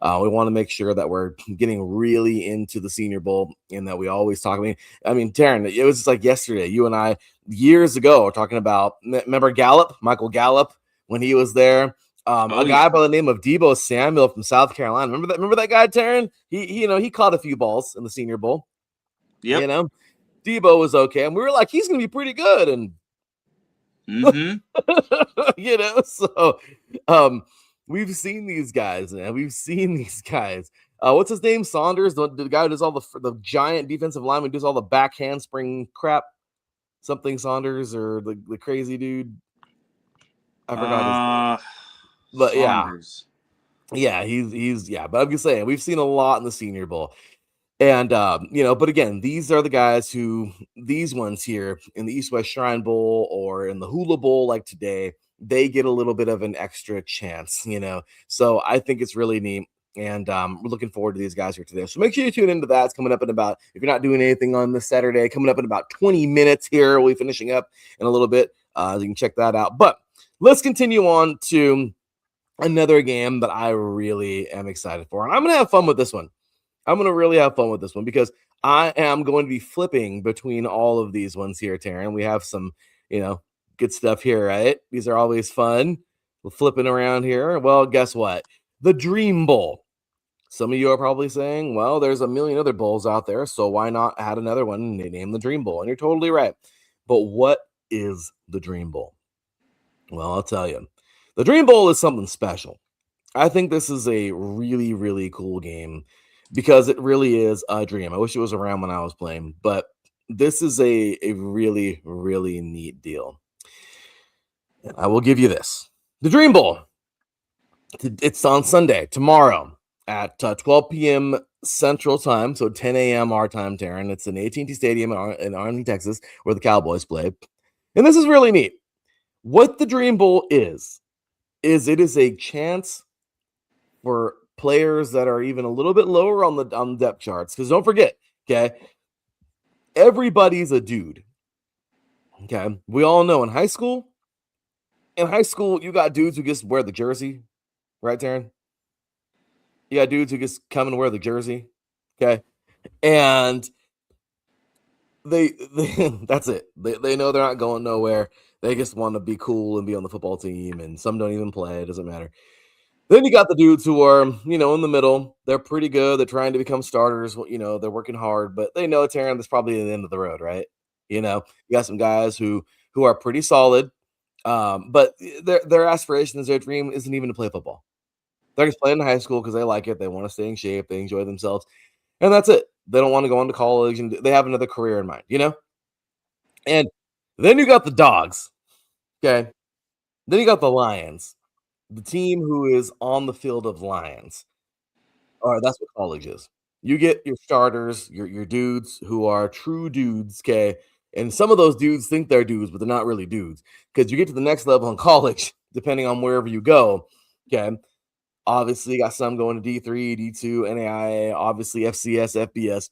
We want to make sure that we're getting really into the Senior Bowl and that we always talk. I mean, Teran, it was just like yesterday. You and I, years ago, were talking about, remember Michael Gallup, when he was there? A guy by the name of Deebo Samuel from South Carolina. Remember that guy, Teran? He caught a few balls in the Senior Bowl. Yeah. Deebo was okay. And we were like, he's going to be pretty good. And mm-hmm. So we've seen these guys, man. We've seen these guys. What's his name? Saunders, the guy who does all the giant defensive lineman, does all the back handspring crap. Something Saunders, or the crazy dude. I forgot his name. But Saunders. Yeah, he's But I'm just saying, we've seen a lot in the Senior Bowl. And, but again, these are the guys these ones here in the East-West Shrine Bowl or in the Hula Bowl like today, they get a little bit of an extra chance, So I think it's really neat. And we're looking forward to these guys here today. So make sure you tune into that. It's coming up in about, if you're not doing anything on this Saturday, coming up in about 20 minutes here. We'll be finishing up in a little bit. You can check that out. But let's continue on to another game that I really am excited for. And I'm going to have fun with this one. I'm going to really have fun with this one because I am going to be flipping between all of these ones here, Teran. We have some, good stuff here, right? These are always fun. We're flipping around here. Well, guess what? The Dream Bowl. Some of you are probably saying, well, there's a million other bowls out there, so why not add another one and name the Dream Bowl? And you're totally right. But what is the Dream Bowl? Well, I'll tell you. The Dream Bowl is something special. I think this is a really, really cool game because it really is a dream. I wish it was around when I was playing, but this is a really, really neat deal. And I will give you this. The Dream Bowl. It's on Sunday, tomorrow at 12 p.m. Central Time, so 10 a.m. our time, Teran. It's in AT&T Stadium in Arlington, Texas, where the Cowboys play. And this is really neat. What the Dream Bowl is it is a chance for players that are even a little bit lower on the depth charts. Because don't forget, okay, everybody's a dude. Okay, we all know in high school, you got dudes who just wear the jersey, right, Teran? You got dudes who just come and wear the jersey, okay, and they that's it. They know they're not going nowhere. They just want to be cool and be on the football team, and some don't even play. It doesn't matter. Then you got the dudes who are, in the middle. They're pretty good. They're trying to become starters. They're working hard, but they know, Teran, that's probably the end of the road, right? You got some guys who are pretty solid, but their aspirations, their dream isn't even to play football. They're just playing in high school because they like it. They want to stay in shape. They enjoy themselves, and that's it. They don't want to go into college, and they have another career in mind, And then you got the dogs, okay? Then you got the Lions, the team who is on the field of lions. Or that's what college is. You get your starters, your dudes who are true dudes, okay? And some of those dudes think they're dudes, but they're not really dudes. Because you get to the next level in college, depending on wherever you go, okay? Obviously, you got some going to D3, D2, NAIA, obviously FCS, FBS.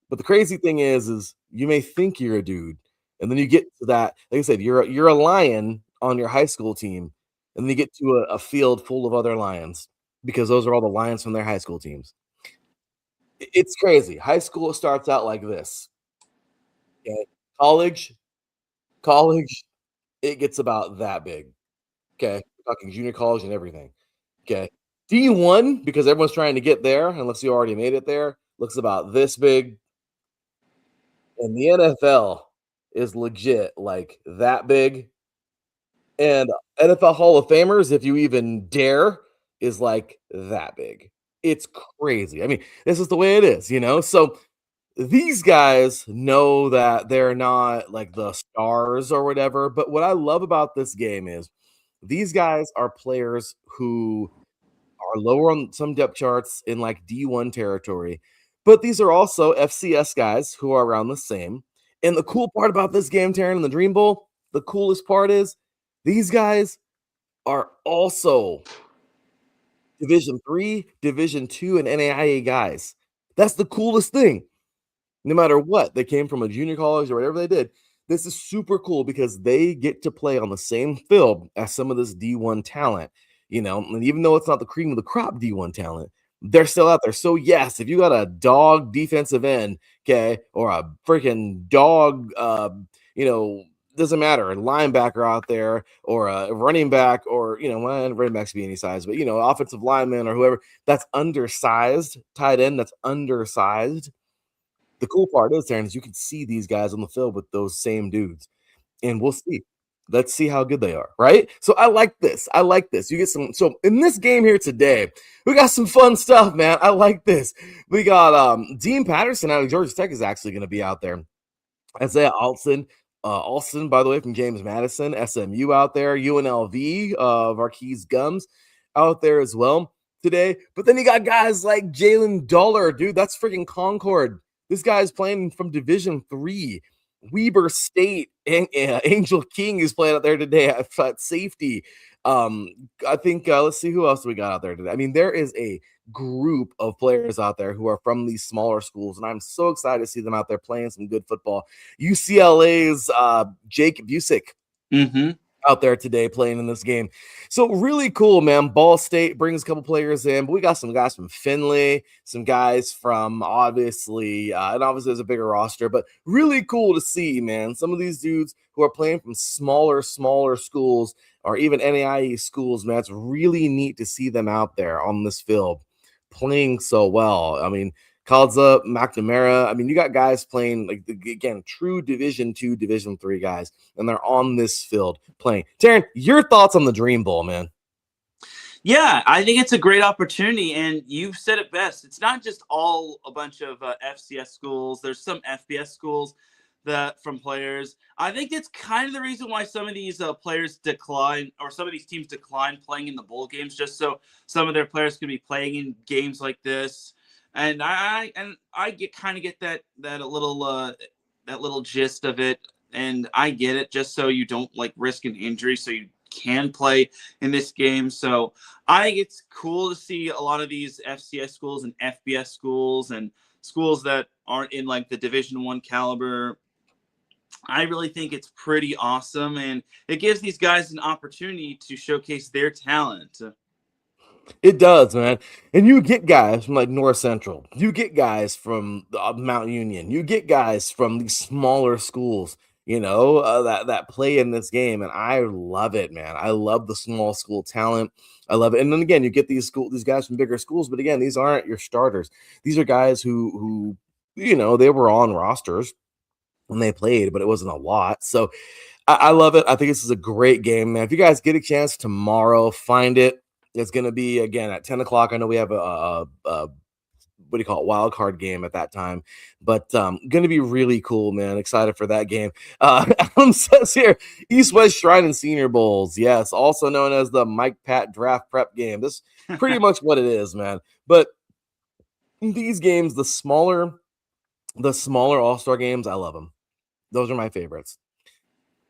But the crazy thing is you may think you're a dude, and then you get to that. Like I said, you're a lion on your high school team, and then you get to a field full of other lions because those are all the lions from their high school teams. It's crazy. High school starts out like this. Okay? College, it gets about that big. Okay, we're talking junior college and everything. Okay, D1, because everyone's trying to get there, unless you already made it there, looks about this big. And the NFL is legit like that big. And NFL Hall of Famers, if you even dare, is like that big. It's crazy. I mean, this is the way it is, So these guys know that they're not like the stars or whatever. But what I love about this game is these guys are players who are lower on some depth charts in like D1 territory. But these are also FCS guys who are around the same. And the cool part about this game, Teran, in the Dream Bowl, the coolest part is these guys are also Division 3, Division 2, and NAIA guys. That's the coolest thing. No matter what, they came from a junior college or whatever they did. This is super cool because they get to play on the same field as some of this D1 talent, and even though it's not the cream of the crop D1 talent, they're still out there. So yes, if you got a dog defensive end, okay, or a freaking dog, doesn't matter, a linebacker out there or a running back or, running backs be any size, but, offensive lineman or whoever that's undersized, tight end that's undersized. The cool part is, Terrence, you can see these guys on the field with those same dudes, and we'll see. Let's see how good they are, right? So I like this. You get some. So in this game here today, we got some fun stuff, man. I like this. We got Dean Patterson out of Georgia Tech is actually going to be out there. Isaiah Alston, by the way, from James Madison, SMU out there, UNLV, Marquise Gums out there as well today. But then you got guys like Jalen Dollar, dude. That's freaking Concord. This guy's playing from Division 3. Weber State and Angel King is playing out there today at safety. I think let's see who else we got out there today. I mean, there is a group of players out there who are from these smaller schools, and I'm so excited to see them out there playing some good football. UCLA's Jake Busick. Out there today playing in this game. So really cool, man. Ball State brings a couple players in, but we got some guys from Findlay, some guys from obviously, and obviously there's a bigger roster, but really cool to see, man. Some of these dudes who are playing from smaller schools or even NAIA schools, man. It's really neat to see them out there on this field playing so well. I mean, Kalza, McNamara. I mean, you got guys playing like again, true Division II, Division III guys, and they're on this field playing. Teran, your thoughts on the Dream Bowl, man? Yeah, I think it's a great opportunity, and you've said it best. It's not just all a bunch of FCS schools. There's some FBS schools that from players. I think it's kind of the reason why some of these players decline, or some of these teams decline playing in the bowl games, just so some of their players can be playing in games like this. And I get that little gist of it, and I get it. Just so you don't like risk an injury, so you can play in this game. So I think it's cool to see a lot of these FCS schools and FBS schools and schools that aren't in like the Division I caliber. I really think it's pretty awesome, and it gives these guys an opportunity to showcase their talent. It does, man. And you get guys from like North Central. You get guys from Mount Union. You get guys from these smaller schools, that play in this game, and I love it, man. I love the small school talent. I love it. And then again, you get these guys from bigger schools, but again, these aren't your starters. These are guys who they were on rosters when they played, but it wasn't a lot. So I love it. I think this is a great game, man. If you guys get a chance tomorrow, find it. It's going to be, again, at 10 o'clock. I know we have a what do you call it, wild card game at that time, but going to be really cool, man. Excited for that game. Adam says here, East-West Shrine and Senior Bowls. Yes, also known as the Mike Pat Draft Prep game. This is pretty much what it is, man. But these games, the smaller All-Star games, I love them. Those are my favorites.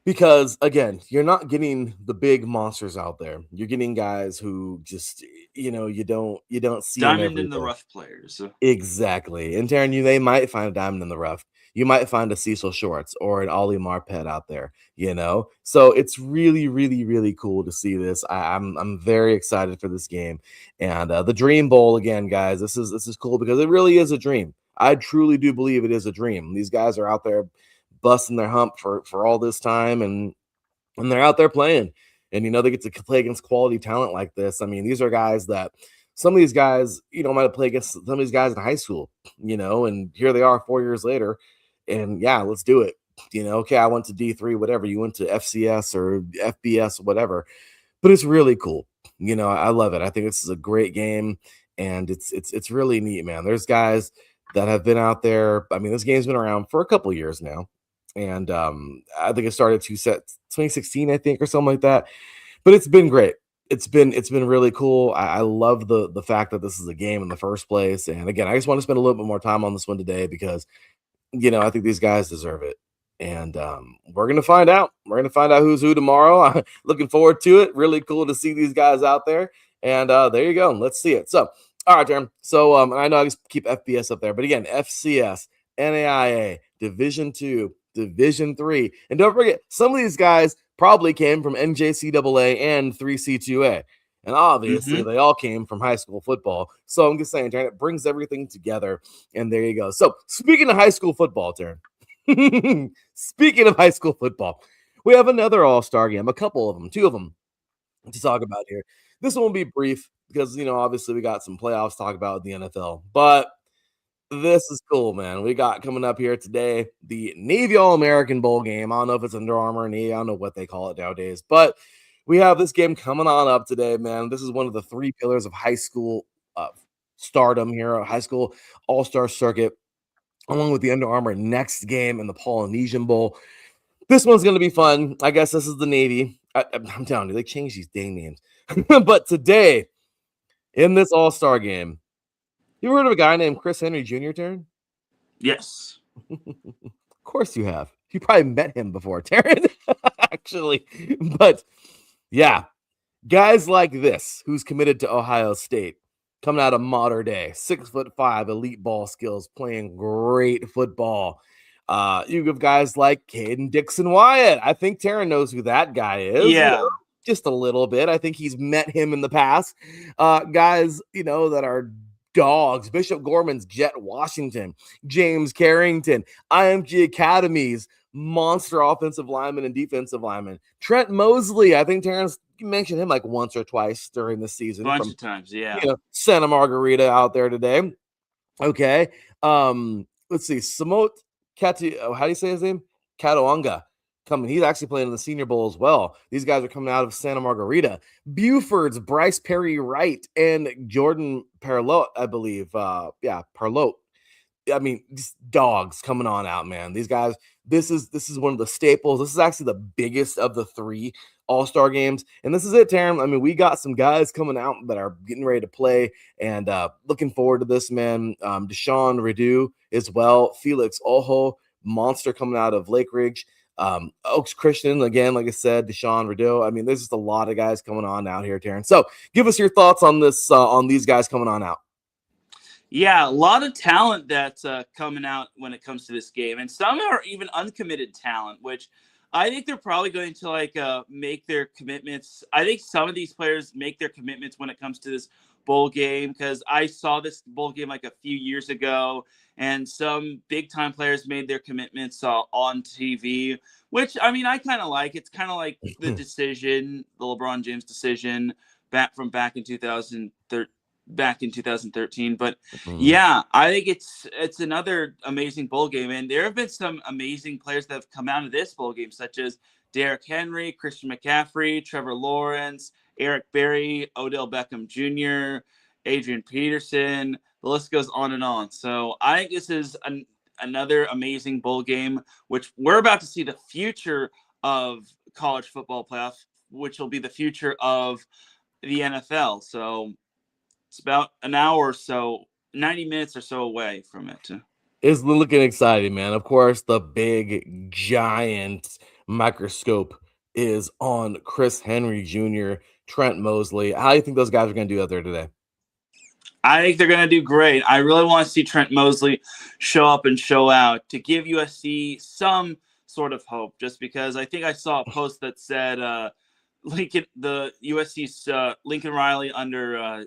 Because again, you're not getting the big monsters out there. You're getting guys who just, you don't see diamond in the rough players. Exactly. And Teran, they might find a diamond in the rough. You might find a Cecil Shorts or an Ollie Marpet out there, So it's really, really, really cool to see this. I'm very excited for this game. And the Dream Bowl again, guys. This is cool because it really is a dream. I truly do believe it is a dream. These guys are out there busting their hump for all this time, and they're out there playing, and they get to play against quality talent like this. I mean, these are guys that some of these guys might have played against some of these guys in high school, and here they are 4 years later, and yeah, let's do it. Okay, I went to D3, whatever, you went to FCS or FBS, whatever, but it's really cool. I love it. I think this is a great game, and it's really neat, man. There's guys that have been out there. I mean, this game's been around for a couple of years now. And I think it started 2016, I think, or something like that. But it's been great. It's been really cool. I love the fact that this is a game in the first place. And again, I just want to spend a little bit more time on this one today because, I think these guys deserve it. And we're going to find out. We're going to find out who's who tomorrow. I'm looking forward to it. Really cool to see these guys out there. And there you go. Let's see it. So, all right, Teran. So I know I just keep FBS up there. But again, FCS, NAIA, Division II, Division III. And don't forget, some of these guys probably came from NJCAA and 3C2A. And obviously, they all came from high school football. So I'm just saying, Teran, it brings everything together. And there you go. So speaking of high school football, Teran, speaking of high school football, we have another all-star game, a couple of them, two of them to talk about here. This one will be brief because, obviously we got some playoffs to talk about in the NFL. But this is cool, man. We got coming up here today the Navy All-American Bowl game. I don't know if it's Under Armour or Navy. I don't know what they call it nowadays. But we have this game coming on up today, man. This is one of the three pillars of high school stardom here, high school all-star circuit, along with the Under Armour next game in the Polynesian Bowl. This one's going to be fun. I guess this is the Navy. I'm telling you, they changed these dang names. But today, in this all-star game, you heard of a guy named Chris Henry Jr., Teran? Yes. Of course you have. You probably met him before, Teran, actually. But, yeah, guys like this, who's committed to Ohio State, coming out of Mater Dei, 6'5", elite ball skills, playing great football. You have guys like Caden Dixon Wyatt. I think Teran knows who that guy is. Yeah. Just a little bit. I think he's met him in the past. Guys, that are dogs. Bishop Gorman's Jet Washington, James Carrington, IMG Academy's monster offensive lineman and defensive lineman. Trent Mosley, I think Terrence mentioned him like once or twice during the season. Bunch of times, yeah. Santa Margarita out there today. Okay. Let's see. Samot Kati, how do you say his name? Katoanga. Coming. He's actually playing in the Senior Bowl as well. These guys are coming out of Santa Margarita. Buford's Bryce Perry Wright and Jordan Parlot, I believe. Parlot. I mean, just dogs coming on out, man. These guys, this is one of the staples. This is actually the biggest of the 3 All-Star games. And this is it, Teran. I mean, we got some guys coming out that are getting ready to play and looking forward to this, man. Deshaun Redu as well. Felix Ojo, monster coming out of Lake Ridge. Oaks Christian, again, like I said, Deshaun Redu. I mean, there's just a lot of guys coming on out here, Teran. So give us your thoughts on this, on these guys coming on out. Yeah, a lot of talent that's coming out when it comes to this game. And some are even uncommitted talent, which I think they're probably going to make their commitments. I think some of these players make their commitments when it comes to this bowl game, because I saw this bowl game like a few years ago, and some big time players made their commitments on TV, which I mean, I kind of like. It's kind of like the decision, the LeBron James decision back in 2013. But yeah, I think it's another amazing bowl game. And there have been some amazing players that have come out of this bowl game, such as Derrick Henry, Christian McCaffrey, Trevor Lawrence, Eric Berry, Odell Beckham Jr., Adrian Peterson. The list goes on and on. So I think this is another amazing bowl game, which we're about to see the future of college football playoff, which will be the future of the NFL. So it's about an hour or so, 90 minutes or so away from it. It's looking exciting, man. Of course, the big, giant microscope is on Chris Henry Jr., Trent Mosley. How do you think those guys are going to do out there today? I think they're going to do great. I really want to see Trent Mosley show up and show out to give USC some sort of hope, just because I think I saw a post that said USC's Lincoln Riley under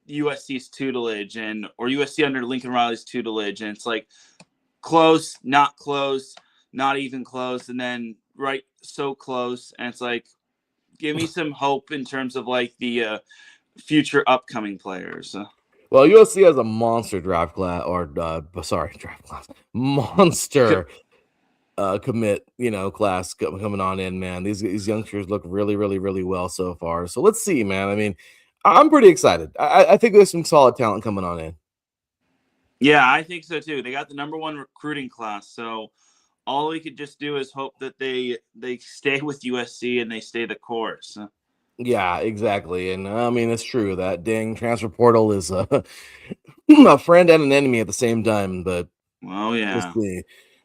USC's tutelage, or USC under Lincoln Riley's tutelage, and it's like close, not even close, and then right so close, and it's like, give me some hope in terms of like the future upcoming players. Well, USC has a monster draft class, monster commit, class coming on in, man. These youngsters look really, really, really well so far. So let's see, man. I mean, I'm pretty excited. I think there's some solid talent coming on in. Yeah, I think so too. They got the #1 recruiting class, so all we could just do is hope that they stay with USC and they stay the course. Yeah, exactly. And I mean, it's true that dang transfer portal is a friend and an enemy at the same time. But yeah,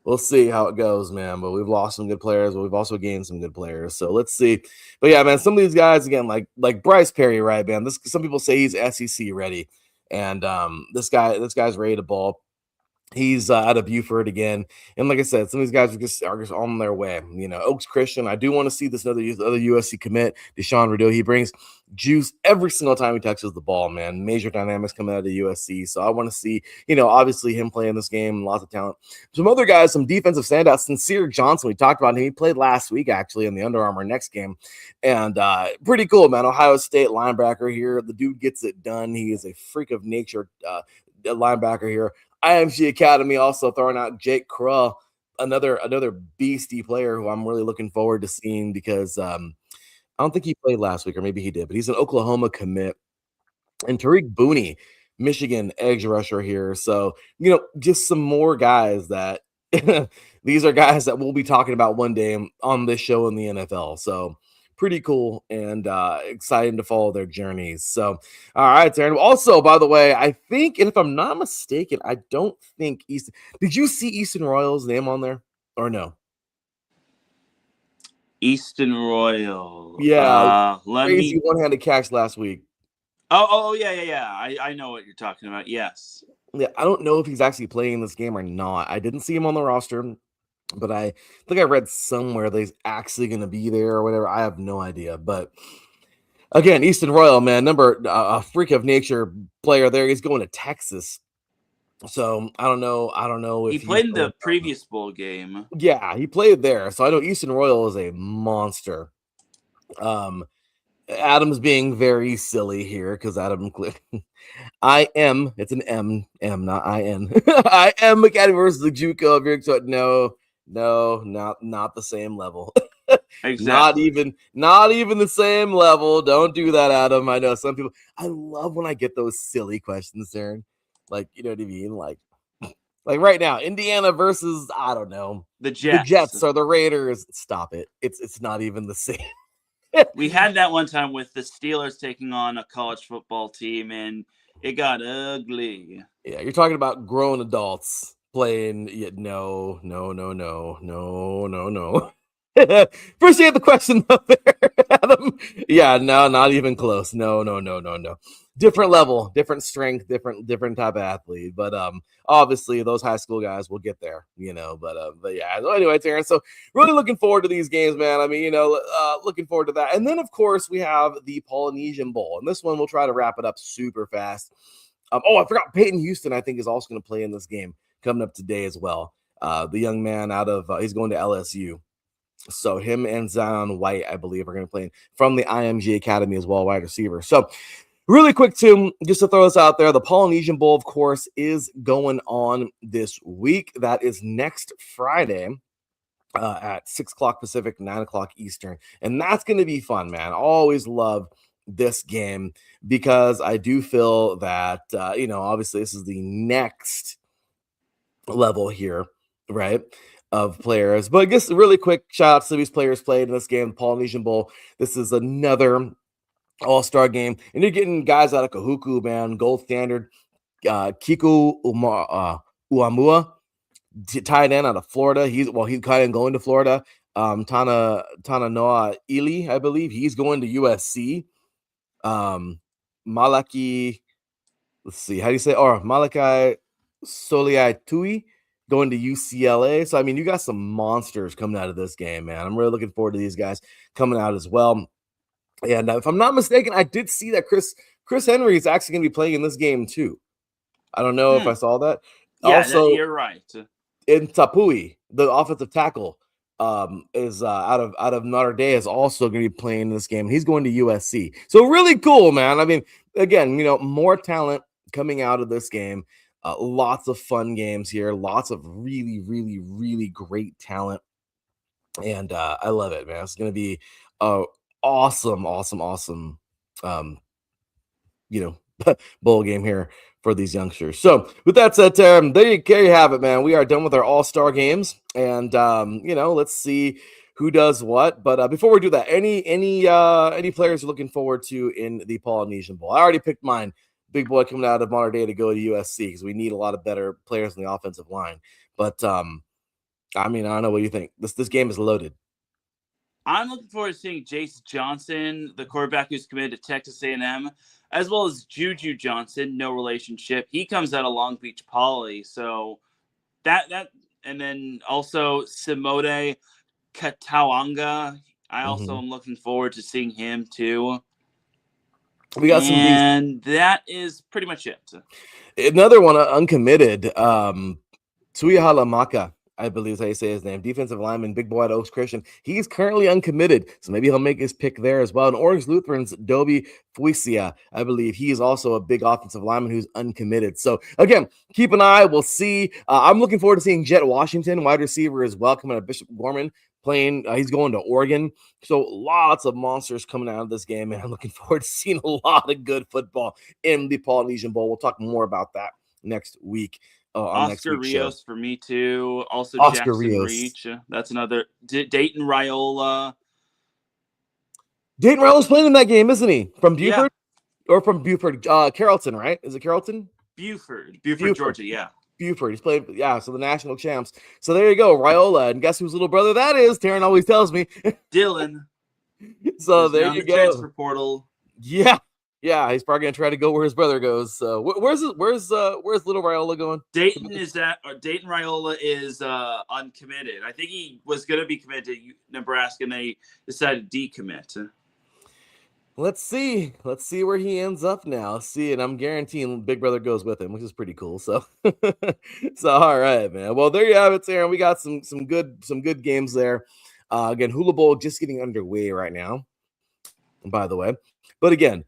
we'll see how it goes, man. But we've lost some good players, but we've also gained some good players. So let's see. But yeah, man, some of these guys again, like Bryce Perry, right, man? Some people say he's SEC ready, and this guy's ready to ball. He's out of Buford again. And like I said, some of these guys are just on their way. Oaks Christian, I do want to see this other USC commit, Deshaun Redu. He brings juice every single time he touches the ball, man. Major dynamics coming out of the USC. So I want to see, obviously him playing this game, lots of talent. Some other guys, some defensive standouts. Sincere Johnson, we talked about him. He played last week, actually, in the Under Armour next game. And pretty cool, man. Ohio State linebacker here. The dude gets it done. He is a freak of nature linebacker here. IMG Academy also throwing out Jake Krull, another beastie player who I'm really looking forward to seeing, because I don't think he played last week, or maybe he did, but he's an Oklahoma commit. And Tariq Booney, Michigan edge rusher here. So, just some more guys that these are guys that we'll be talking about one day on this show in the NFL. So pretty cool and exciting to follow their journeys. So, all right, Teran. Also, by the way, I think, and if I'm not mistaken, I don't think Easton. Did you see Easton Royal's name on there or no? Easton Royal. Yeah, crazy one-handed catch last week. Oh, yeah. I know what you're talking about. Yes. Yeah, I don't know if he's actually playing this game or not. I didn't see him on the roster, but I think I read somewhere that he's actually going to be there or whatever. I have no idea. But Again, Easton Royal, man, a freak of nature player there. He's going to Texas. So I don't know He if he's played in going the previous bowl game. Yeah, he played there. So I know Easton Royal is a monster. Adam's being very silly here because it's an M, not I-N. I am Academy versus the JUCO. So no, not the same level. Exactly. Not even the same level. Don't do that, Adam. I know some people. I love when I get those silly questions, Darren. Like, you know what I mean? Like right now, Indiana versus I don't know The the Jets. Jets or the Raiders. Stop it. It's not even the same. We had that one time with the Steelers taking on a college football team, and it got ugly. Yeah, you're talking about grown adults playing. Yeah, no. Appreciate the question up there, Adam. Yeah, no, not even close. No. Different level, different strength, different type of athlete. But obviously those high school guys will get there, you know. But yeah. So anyway, Terrence. So really looking forward to these games, man. I mean, looking forward to that. And then of course we have the Polynesian Bowl, and this one we'll try to wrap it up super fast. I forgot Peyton Houston, I think, is also going to play in this game coming up today as well. The young man he's going to LSU. So him and Zion White, I believe, are going to play from the IMG Academy as well, wide receiver. So really quick, too, just to throw this out there, the Polynesian Bowl, of course, is going on this week. That is next Friday. At 6 o'clock Pacific, 9 o'clock Eastern. And that's going to be fun, man. I always love this game because I do feel that, obviously this is the next level here, right, of players. But I guess really quick shout outs to these players played in this game, the Polynesian Bowl. This is another all-star game. And you're getting guys out of Kahuku, man, gold standard, Kiku Uamua, tight end out of Florida. He's kind of going to Florida. Tana Noah Ili, I believe he's going to USC. Malaki, let's see, how do you say? Or Malachi Soliai Tui going to UCLA. So I mean, you got some monsters coming out of this game, man. I'm really looking forward to these guys coming out as well. And if I'm not mistaken, I did see that Chris Henry is actually going to be playing in this game too. I don't know if I saw that. Yeah, also, you're right. In Tapui, the offensive tackle, is out of Notre Dame, is also going to be playing in this game. He's going to USC. So really cool, man. I mean, again, more talent coming out of this game. Lots of fun games here. Lots of really, really, really great talent. And I love it, man. It's going to be awesome bowl game here for these youngsters. So with that said, there you have it, man. We are done with our all-star games, and let's see who does what. But before we do that, any players you're looking forward to in the Polynesian Bowl? I already picked mine. Big boy coming out of Monterey to go to USC because we need a lot of better players in the offensive line. But I mean, I don't know what you think. This game is loaded. I'm looking forward to seeing Jace Johnson, the quarterback who's committed to Texas A&M, as well as Juju Johnson, no relationship. He comes out of Long Beach Poly, so that and then also Simode Katawanga. I also am looking forward to seeing him too. We got some, and that is pretty much it. Another one uncommitted. Tuihala Maka, I believe is how you say his name. Defensive lineman, big boy at Oaks Christian. He's currently uncommitted, so maybe he'll make his pick there as well. And Orange Lutheran's Dobie Fuisia, I believe he is also a big offensive lineman who's uncommitted. So again, keep an eye. We'll see. I'm looking forward to seeing Jet Washington, wide receiver as well, coming out of Bishop Gorman. Playing, he's going to Oregon. So lots of monsters coming out of this game, and I'm looking forward to seeing a lot of good football in the Polynesian Bowl. We'll talk more about that next week. Oscar Rios show. For me too. Also Oscar Jackson Rios. Reach. That's another. Dayton Raiola. Dayton Raiola's playing in that game, isn't he? From Buford? Yeah. Or from Buford? Carrollton, right? Is it Carrollton? Buford, Georgia, yeah. Buford. He's played, so the national champs. So there you go, Raiola. And guess whose little brother that is? Teran always tells me. Dylan. So there you go. Transfer portal. Yeah. Yeah, he's probably gonna try to go where his brother goes. Where's little Raiola going? Dayton Raiola is uncommitted. I think he was gonna be committed to Nebraska, and they decided to decommit. let's see where he ends up now. See, and I'm guaranteeing Big Brother goes with him, which is pretty cool. So, all right, man. Well, there you have it, Aaron. We got some good games there. Again, Hula Bowl just getting underway right now, by the way. But again,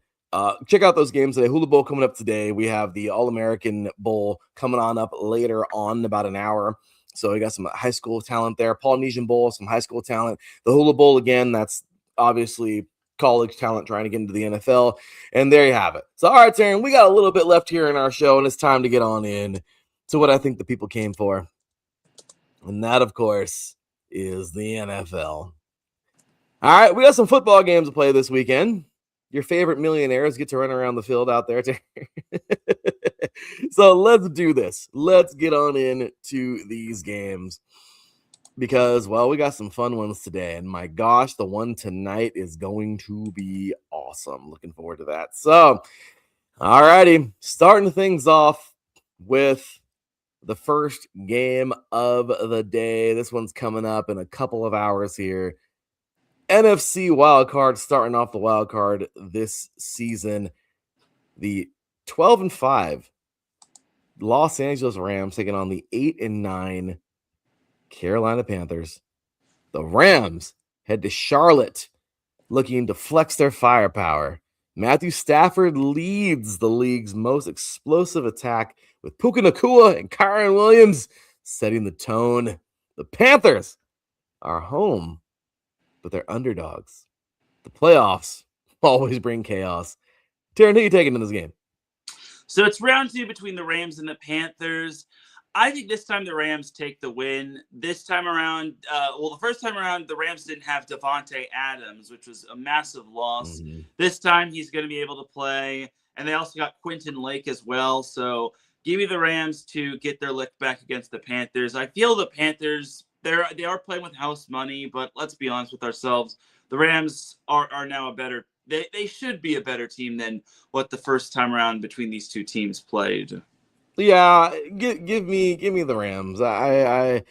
check out those games today. Hula Bowl coming up today. We have the All-American Bowl coming on up later on in about an hour. So we got some high school talent there. Polynesian Bowl, some high school talent. The Hula Bowl, again, that's obviously college talent trying to get into the NFL. And there you have it. So, all right, Taryn, we got a little bit left here in our show, and it's time to get on in to what I think the people came for. And that, of course, is the NFL. All right, we got some football games to play this weekend. Your favorite millionaires get to run around the field out there. So let's do this. Let's get on into these games because, well, we got some fun ones today. And my gosh, the one tonight is going to be awesome. Looking forward to that. So, all righty, starting things off with the first game of the day. This one's coming up in a couple of hours here. NFC wildcard, starting off the wild card this season. The 12-5 Los Angeles Rams taking on the 8-9 Carolina Panthers. The Rams head to Charlotte looking to flex their firepower. Matthew Stafford leads the league's most explosive attack with Puka Nacua and Kyron Williams setting the tone. The Panthers are home, but they're underdogs. The playoffs always bring chaos. Teran, who are you taking in this game? So it's round two between the Rams and the Panthers. I think this time the Rams take the win. This time around, the first time around, the Rams didn't have Devontae Adams, which was a massive loss. Mm-hmm. This time he's going to be able to play. And they also got Quentin Lake as well. So give me the Rams to get their lick back against the Panthers. I feel the Panthers, they are playing with house money, but let's be honest with ourselves. The Rams are now a better They should be a better team than what the first time around between these two teams played. Yeah, give me the Rams. The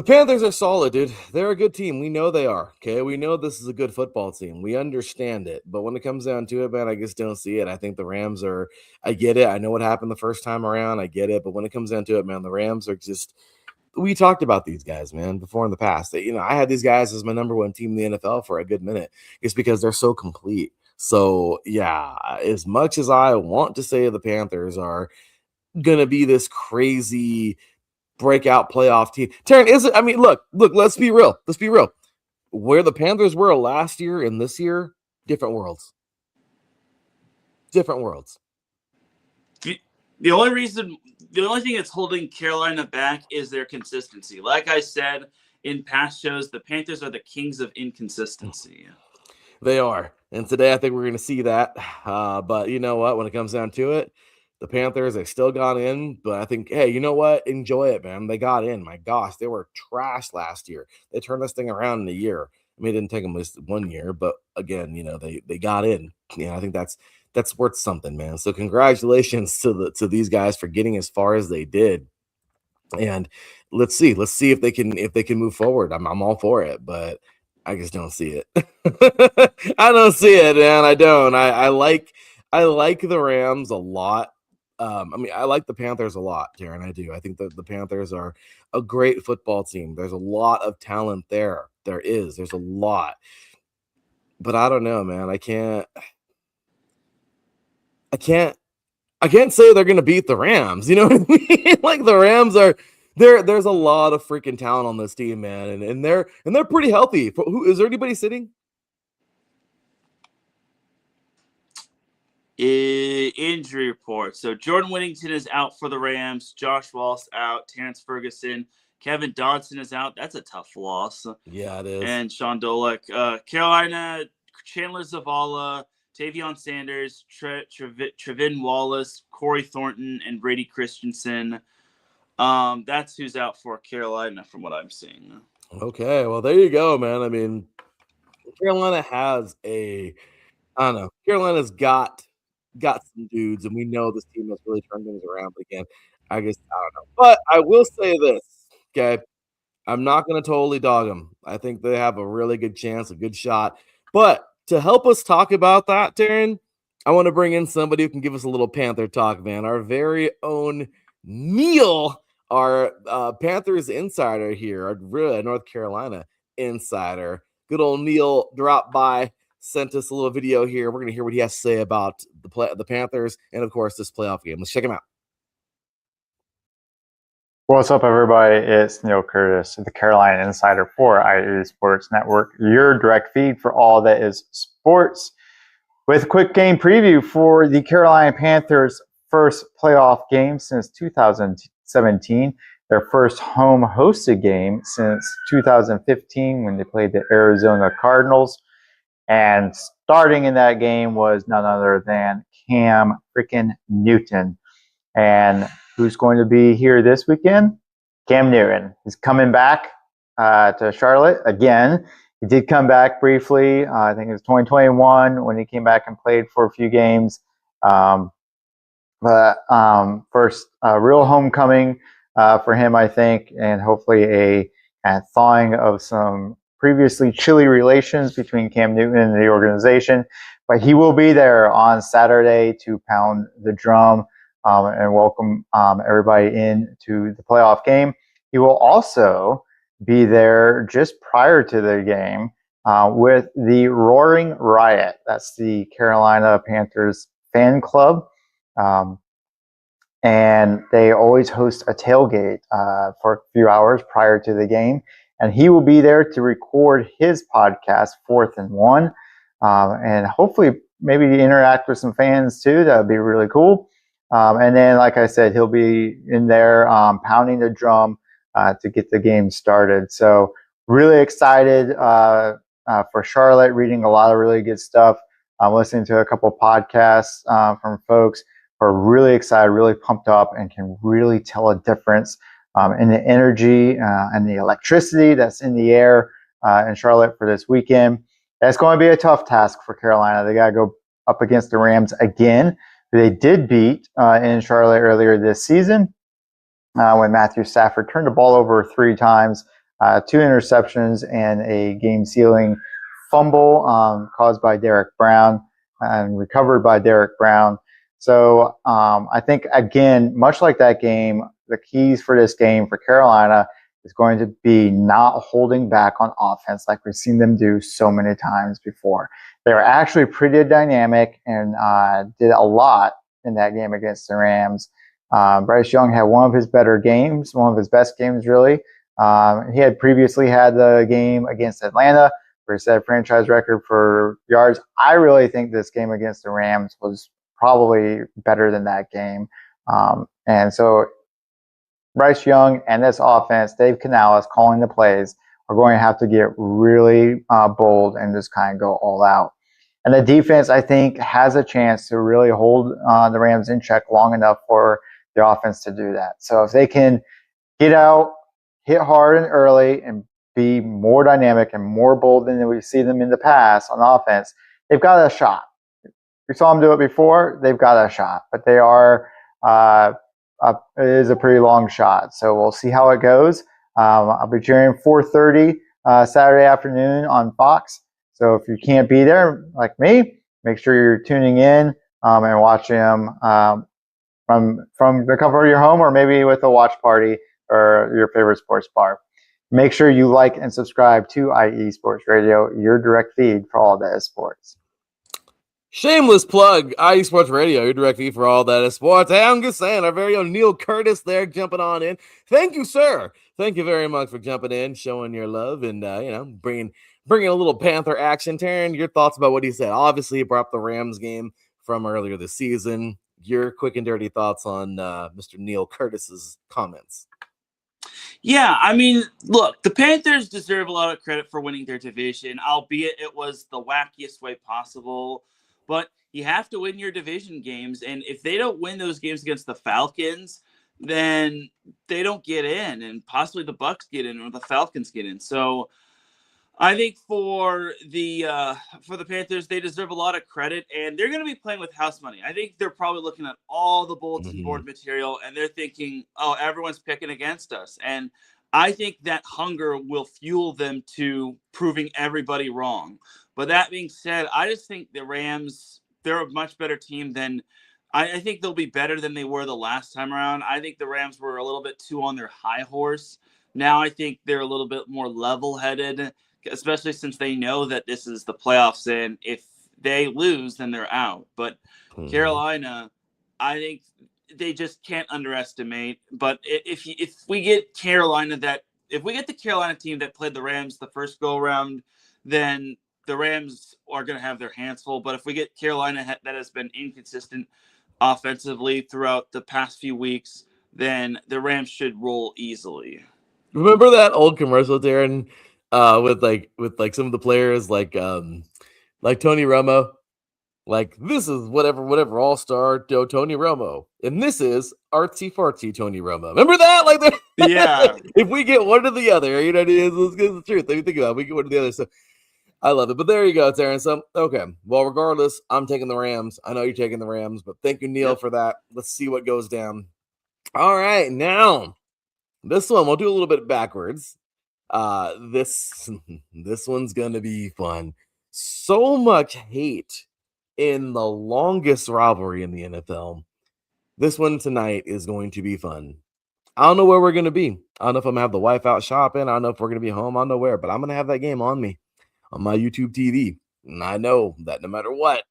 Panthers are solid, dude. They're a good team. We know they are. Okay, we know this is a good football team. We understand it. But when it comes down to it, man, I just don't see it. I think the Rams are. I get it. I know what happened the first time around. I get it. But when it comes down to it, man, the Rams are just. We talked about these guys, man, before in the past. I had these guys as my number one team in the NFL for a good minute. It's because they're so complete. So, yeah, as much as I want to say the Panthers are going to be this crazy breakout playoff team. Teran, is it? I mean, look, let's be real. Let's be real. Where the Panthers were last year and this year, different worlds. Different worlds. The only thing that's holding Carolina back is their consistency. Like I said in past shows, the Panthers are the kings of inconsistency. They are. And today I think we're going to see that. But you know what? When it comes down to it, the Panthers, they still got in. But I think, hey, you know what? Enjoy it, man. They got in. My gosh, they were trash last year. They turned this thing around in a year. I mean, it didn't take them just 1 year. But again, they got in. I think that's worth something, man. So congratulations to these guys for getting as far as they did. And let's see if they can move forward. I'm all for it, but I just don't see it. I don't see it, man. I don't. I like the Rams a lot. I like the Panthers a lot, Teran. I do. I think that the Panthers are a great football team. There's a lot of talent there. There's a lot. But I don't know, man. I can't say they're going to beat the Rams. You know what I mean? Like the Rams are there's a lot of freaking talent on this team, man. And they're pretty healthy. Is there anybody sitting? Injury report. So Jordan Whittington is out for the Rams. Josh Wallace out. Terrence Ferguson. Kevin Dodson is out. That's a tough loss. Yeah, it is. And Sean Dolek. Carolina, Chandler Zavala, Tavion Sanders, Trevin Wallace, Corey Thornton, and Brady Christensen. That's who's out for Carolina from what I'm seeing. Okay, well, there you go, man. I mean, Carolina has Carolina's got some dudes, and we know this team has really turned things around. But again, I don't know. But I will say this, okay? I'm not going to totally dog them. I think they have a really good chance, a good shot. But to help us talk about that, Teran, I want to bring in somebody who can give us a little Panther talk, man. Our very own Neil, our Panthers insider here, our North Carolina insider. Good old Neil dropped by, sent us a little video here. We're going to hear what he has to say about the Panthers and, of course, this playoff game. Let's check him out. What's up, everybody? It's Neil Curtis, the Carolina Insider for IE Sports Network, your direct feed for all that is sports. With a quick game preview for the Carolina Panthers' first playoff game since 2017, their first home hosted game since 2015 when they played the Arizona Cardinals. And starting in that game was none other than Cam freaking Newton. And who's going to be here this weekend? Cam Newton. He's coming back to Charlotte again. He did come back briefly. I think it was 2021 when he came back and played for a few games. But first real homecoming for him, I think, and hopefully a thawing of some previously chilly relations between Cam Newton and the organization. But he will be there on Saturday to pound the drum and welcome everybody into the playoff game. He will also be there just prior to the game with the Roaring Riot. That's the Carolina Panthers fan club. And they always host a tailgate for a few hours prior to the game. And he will be there to record his podcast, 4th and 1. And hopefully maybe interact with some fans too. That would be really cool. And then, like I said, he'll be in there pounding the drum to get the game started. So really excited for Charlotte, reading a lot of really good stuff. I'm listening to a couple podcasts from folks who are really excited, really pumped up, and can really tell a difference in the energy and the electricity that's in the air in Charlotte for this weekend. That's going to be a tough task for Carolina. They got to go up against the Rams again. They did beat in Charlotte earlier this season when Matthew Stafford turned the ball over 3 times, 2 interceptions, and a game-sealing fumble caused by Derek Brown and recovered by Derek Brown. So I think, again, much like that game, the keys for this game for Carolina is going to be not holding back on offense like we've seen them do so many times before. They were actually pretty dynamic and did a lot in that game against the Rams. Bryce Young had one of his better games, one of his best games, really. He had previously had the game against Atlanta, where he set a franchise record for yards. I really think this game against the Rams was probably better than that game. And so Bryce Young and this offense, Dave Canales calling the plays, are going to have to get really bold and just kind of go all out. And the defense, I think, has a chance to really hold the Rams in check long enough for the offense to do that. So if they can get out, hit hard and early, and be more dynamic and more bold than we see them in the past on offense, they've got a shot. We saw them do it before. They've got a shot, but they are it is a pretty long shot. So we'll see how it goes. I'll be cheering 4:30 Saturday afternoon on Fox. So if you can't be there like me, make sure you're tuning in and watching them from the comfort of your home, or maybe with a watch party or your favorite sports bar. Make sure you like and subscribe to IE Sports Radio, your direct feed for all that is sports. Shameless plug, IE Sports Radio, your direct feed for all that is sports. Hey, I'm just saying, our very own Neil Curtis there jumping on in. Thank you, sir. Thank you very much for jumping in, showing your love, and bringing a little Panther action. Teran, your thoughts about what he said? Obviously, he brought up the Rams game from earlier this season. Your quick and dirty thoughts on Mr. Neil Curtis's comments? Yeah, I mean, look, the Panthers deserve a lot of credit for winning their division, albeit it was the wackiest way possible. But you have to win your division games, and if they don't win those games against the Falcons, then they don't get in, and possibly the Bucs get in or the Falcons get in. So I think for the Panthers, they deserve a lot of credit, and they're going to be playing with house money. I think they're probably looking at all the bulletin board material, and they're thinking, oh, everyone's picking against us. And I think that hunger will fuel them to proving everybody wrong. But that being said, I just think the Rams, they're a much better team than I think they'll be better than they were the last time around. I think the Rams were a little bit too on their high horse. Now I think they're a little bit more level-headed, especially since they know that this is the playoffs, and if they lose, then they're out. But Carolina, I think they just can't underestimate. But if we get if we get the Carolina team that played the Rams the first go around, then the Rams are going to have their hands full. But if we get Carolina that has been inconsistent offensively throughout the past few weeks, then the Rams should roll easily. Remember that old commercial, Darren, with some of the players like Tony Romo, like this is whatever all-star Tony Romo, and this is artsy fartsy Tony Romo. Remember that? Like, yeah. If we get one or the other, you know, it's the truth. Let me think about it. We get one or the other. So I love it. But there you go, Terrence. So, okay. Well, regardless, I'm taking the Rams. I know you're taking the Rams, but thank you, Neil, for that. Let's see what goes down. All right. Now, this one, we'll do a little bit backwards. This one's going to be fun. So much hate in the longest rivalry in the NFL. This one tonight is going to be fun. I don't know where we're going to be. I don't know if I'm going to have the wife out shopping. I don't know if we're going to be home. I don't know where, but I'm going to have that game on me on my YouTube TV. And I know that no matter what,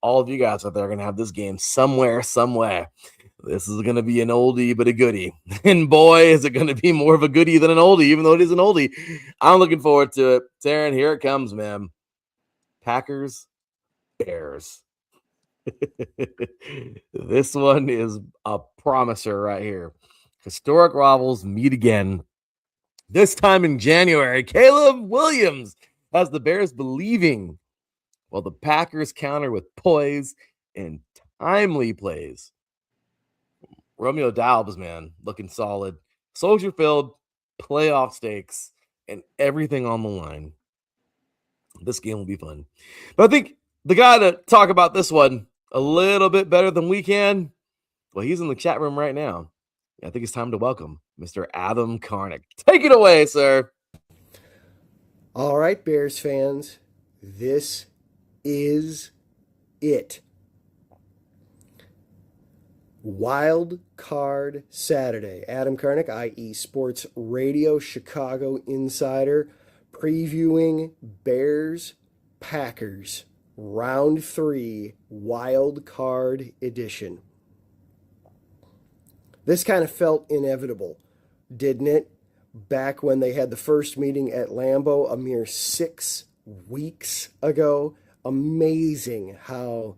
all of you guys out there are going to have this game somewhere. This is going to be an oldie but a goodie. And boy, is it going to be more of a goodie than an oldie, even though it is an oldie. I'm looking forward to it. Teran, here it comes, man. Packers, Bears. This one is a promiser right here. Historic rivals meet again. This time in January, Caleb Williams has the Bears believing, while the Packers counter with poise and timely plays. Romeo Doubs, man, looking solid. Soldier-filled, playoff stakes, and everything on the line. This game will be fun. But I think the guy to talk about this one a little bit better than we can, well, he's in the chat room right now. I think it's time to welcome Mr. Adam Karnick. Take it away, sir. All right, Bears fans, this is it. Wild Card Saturday. Adam Karnick, IE Sports Radio, Chicago Insider, previewing Bears Packers Round 3 Wild Card Edition. This kind of felt inevitable, didn't it? Back when they had the first meeting at Lambeau a mere 6 weeks ago. Amazing how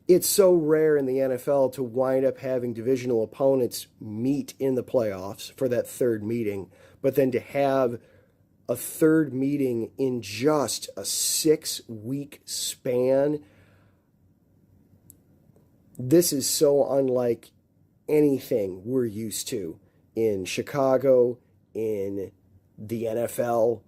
it's so rare in the NFL to wind up having divisional opponents meet in the playoffs for that third meeting, but then to have a third meeting in just a 6-week span, this is so unlike anything we're used to in Chicago, in the NFL,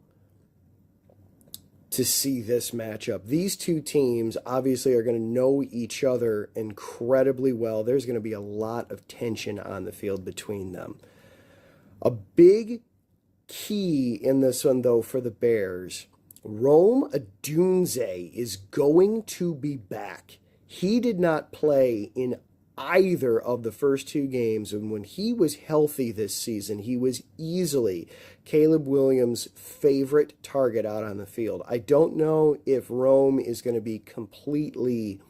to see this matchup. These two teams obviously are going to know each other incredibly well. There's going to be a lot of tension on the field between them. A big key in this one, though, for the Bears, Rome Odunze is going to be back. He did not play in either of the first 2 games, and when he was healthy this season, he was easily Caleb Williams' favorite target out on the field. I don't know if Rome is going to be completely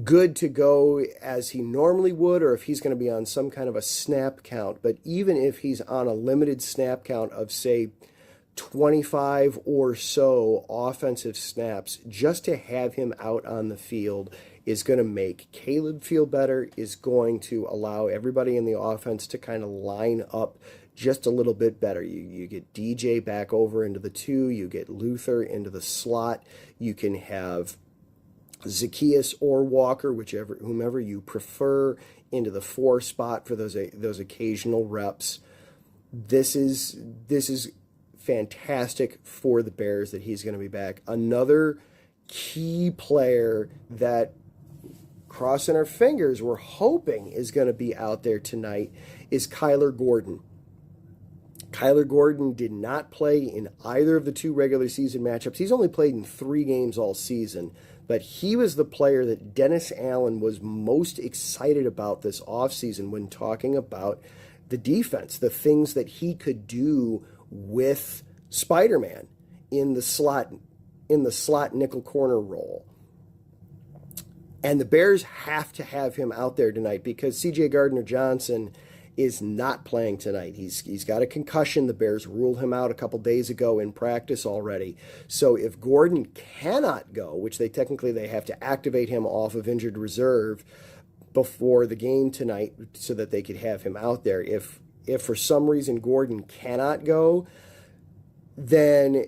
good to go as he normally would, or if he's going to be on some kind of a snap count. But even if he's on a limited snap count of, say, 25 or so offensive snaps, just to have him out on the field is going to make Caleb feel better, is going to allow everybody in the offense to kind of line up just a little bit better. You get DJ back over into the 2, you get Luther into the slot, you can have Zacchaeus or Walker, whomever you prefer, into the 4 spot for those occasional reps. This is fantastic for the Bears that he's going to be back. Another key player that, crossing our fingers, we're hoping is going to be out there tonight is Kyler Gordon. Kyler Gordon did not play in either of the 2 regular season matchups. He's only played in 3 games all season, but he was the player that Dennis Allen was most excited about this offseason when talking about the defense, the things that he could do with Spider-Man in the slot nickel corner role. And the Bears have to have him out there tonight because C.J. Gardner-Johnson is not playing tonight. He's got a concussion. The Bears ruled him out a couple days ago in practice already. So if Gordon cannot go, which they have to activate him off of injured reserve before the game tonight so that they could have him out there. If for some reason Gordon cannot go, then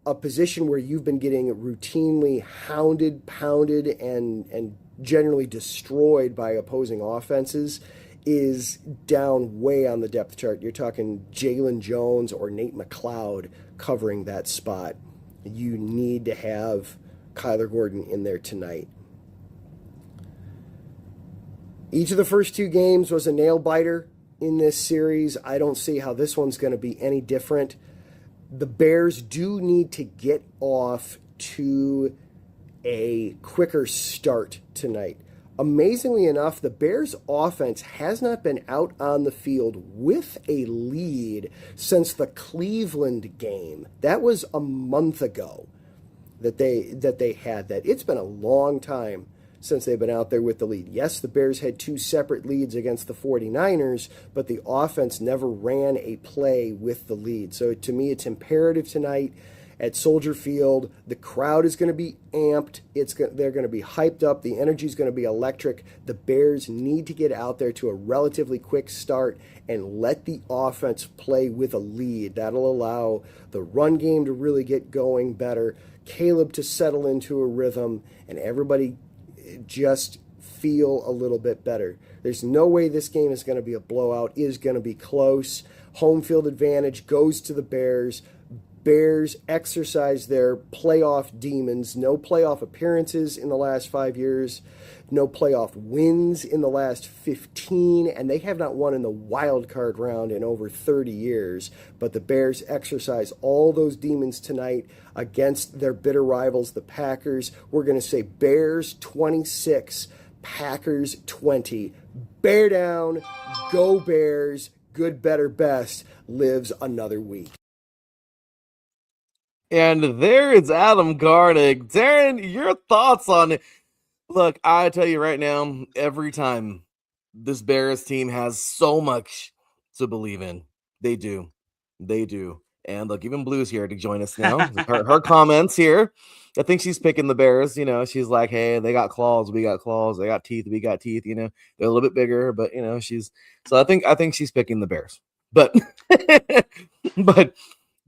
a position where you've been getting routinely hounded, pounded, and generally destroyed by opposing offenses is down way on the depth chart. You're talking Jalen Jones or Nate McLeod covering that spot. You need to have Kyler Gordon in there tonight. Each of the first 2 games was a nail-biter in this series. I don't see how this one's going to be any different. The Bears do need to get off to a quicker start tonight. Amazingly enough, the Bears' offense has not been out on the field with a lead since the Cleveland game. That was a month ago that they had that. It's been a long time since they've been out there with the lead. Yes, the Bears had 2 separate leads against the 49ers, but the offense never ran a play with the lead. So to me, it's imperative tonight at Soldier Field. The crowd is going to be amped. They're going to be hyped up. The energy is going to be electric. The Bears need to get out there to a relatively quick start and let the offense play with a lead. That'll allow the run game to really get going better, Caleb to settle into a rhythm, and everybody just feel a little bit better. There's no way this game is going to be a blowout. It is going to be close. Home field advantage goes to the Bears. Bears exercise their playoff demons. No playoff appearances in the last 5 years. No playoff wins in the last 15. And they have not won in the wild card round in over 30 years. But the Bears exercise all those demons tonight against their bitter rivals, the Packers. We're going to say Bears 26, Packers 20. Bear down. Go Bears. Good, better, best lives another week. And there is Adam Garnick. Darren, your thoughts on it? Look, I tell you right now, every time this Bears team has so much to believe in. They do. They do. And look, even Blue's here to join us now. Her comments here. I think she's picking the Bears. You know, she's like, hey, they got claws, we got claws. They got teeth, we got teeth. You know, they're a little bit bigger, but you know, I think she's picking the Bears. But but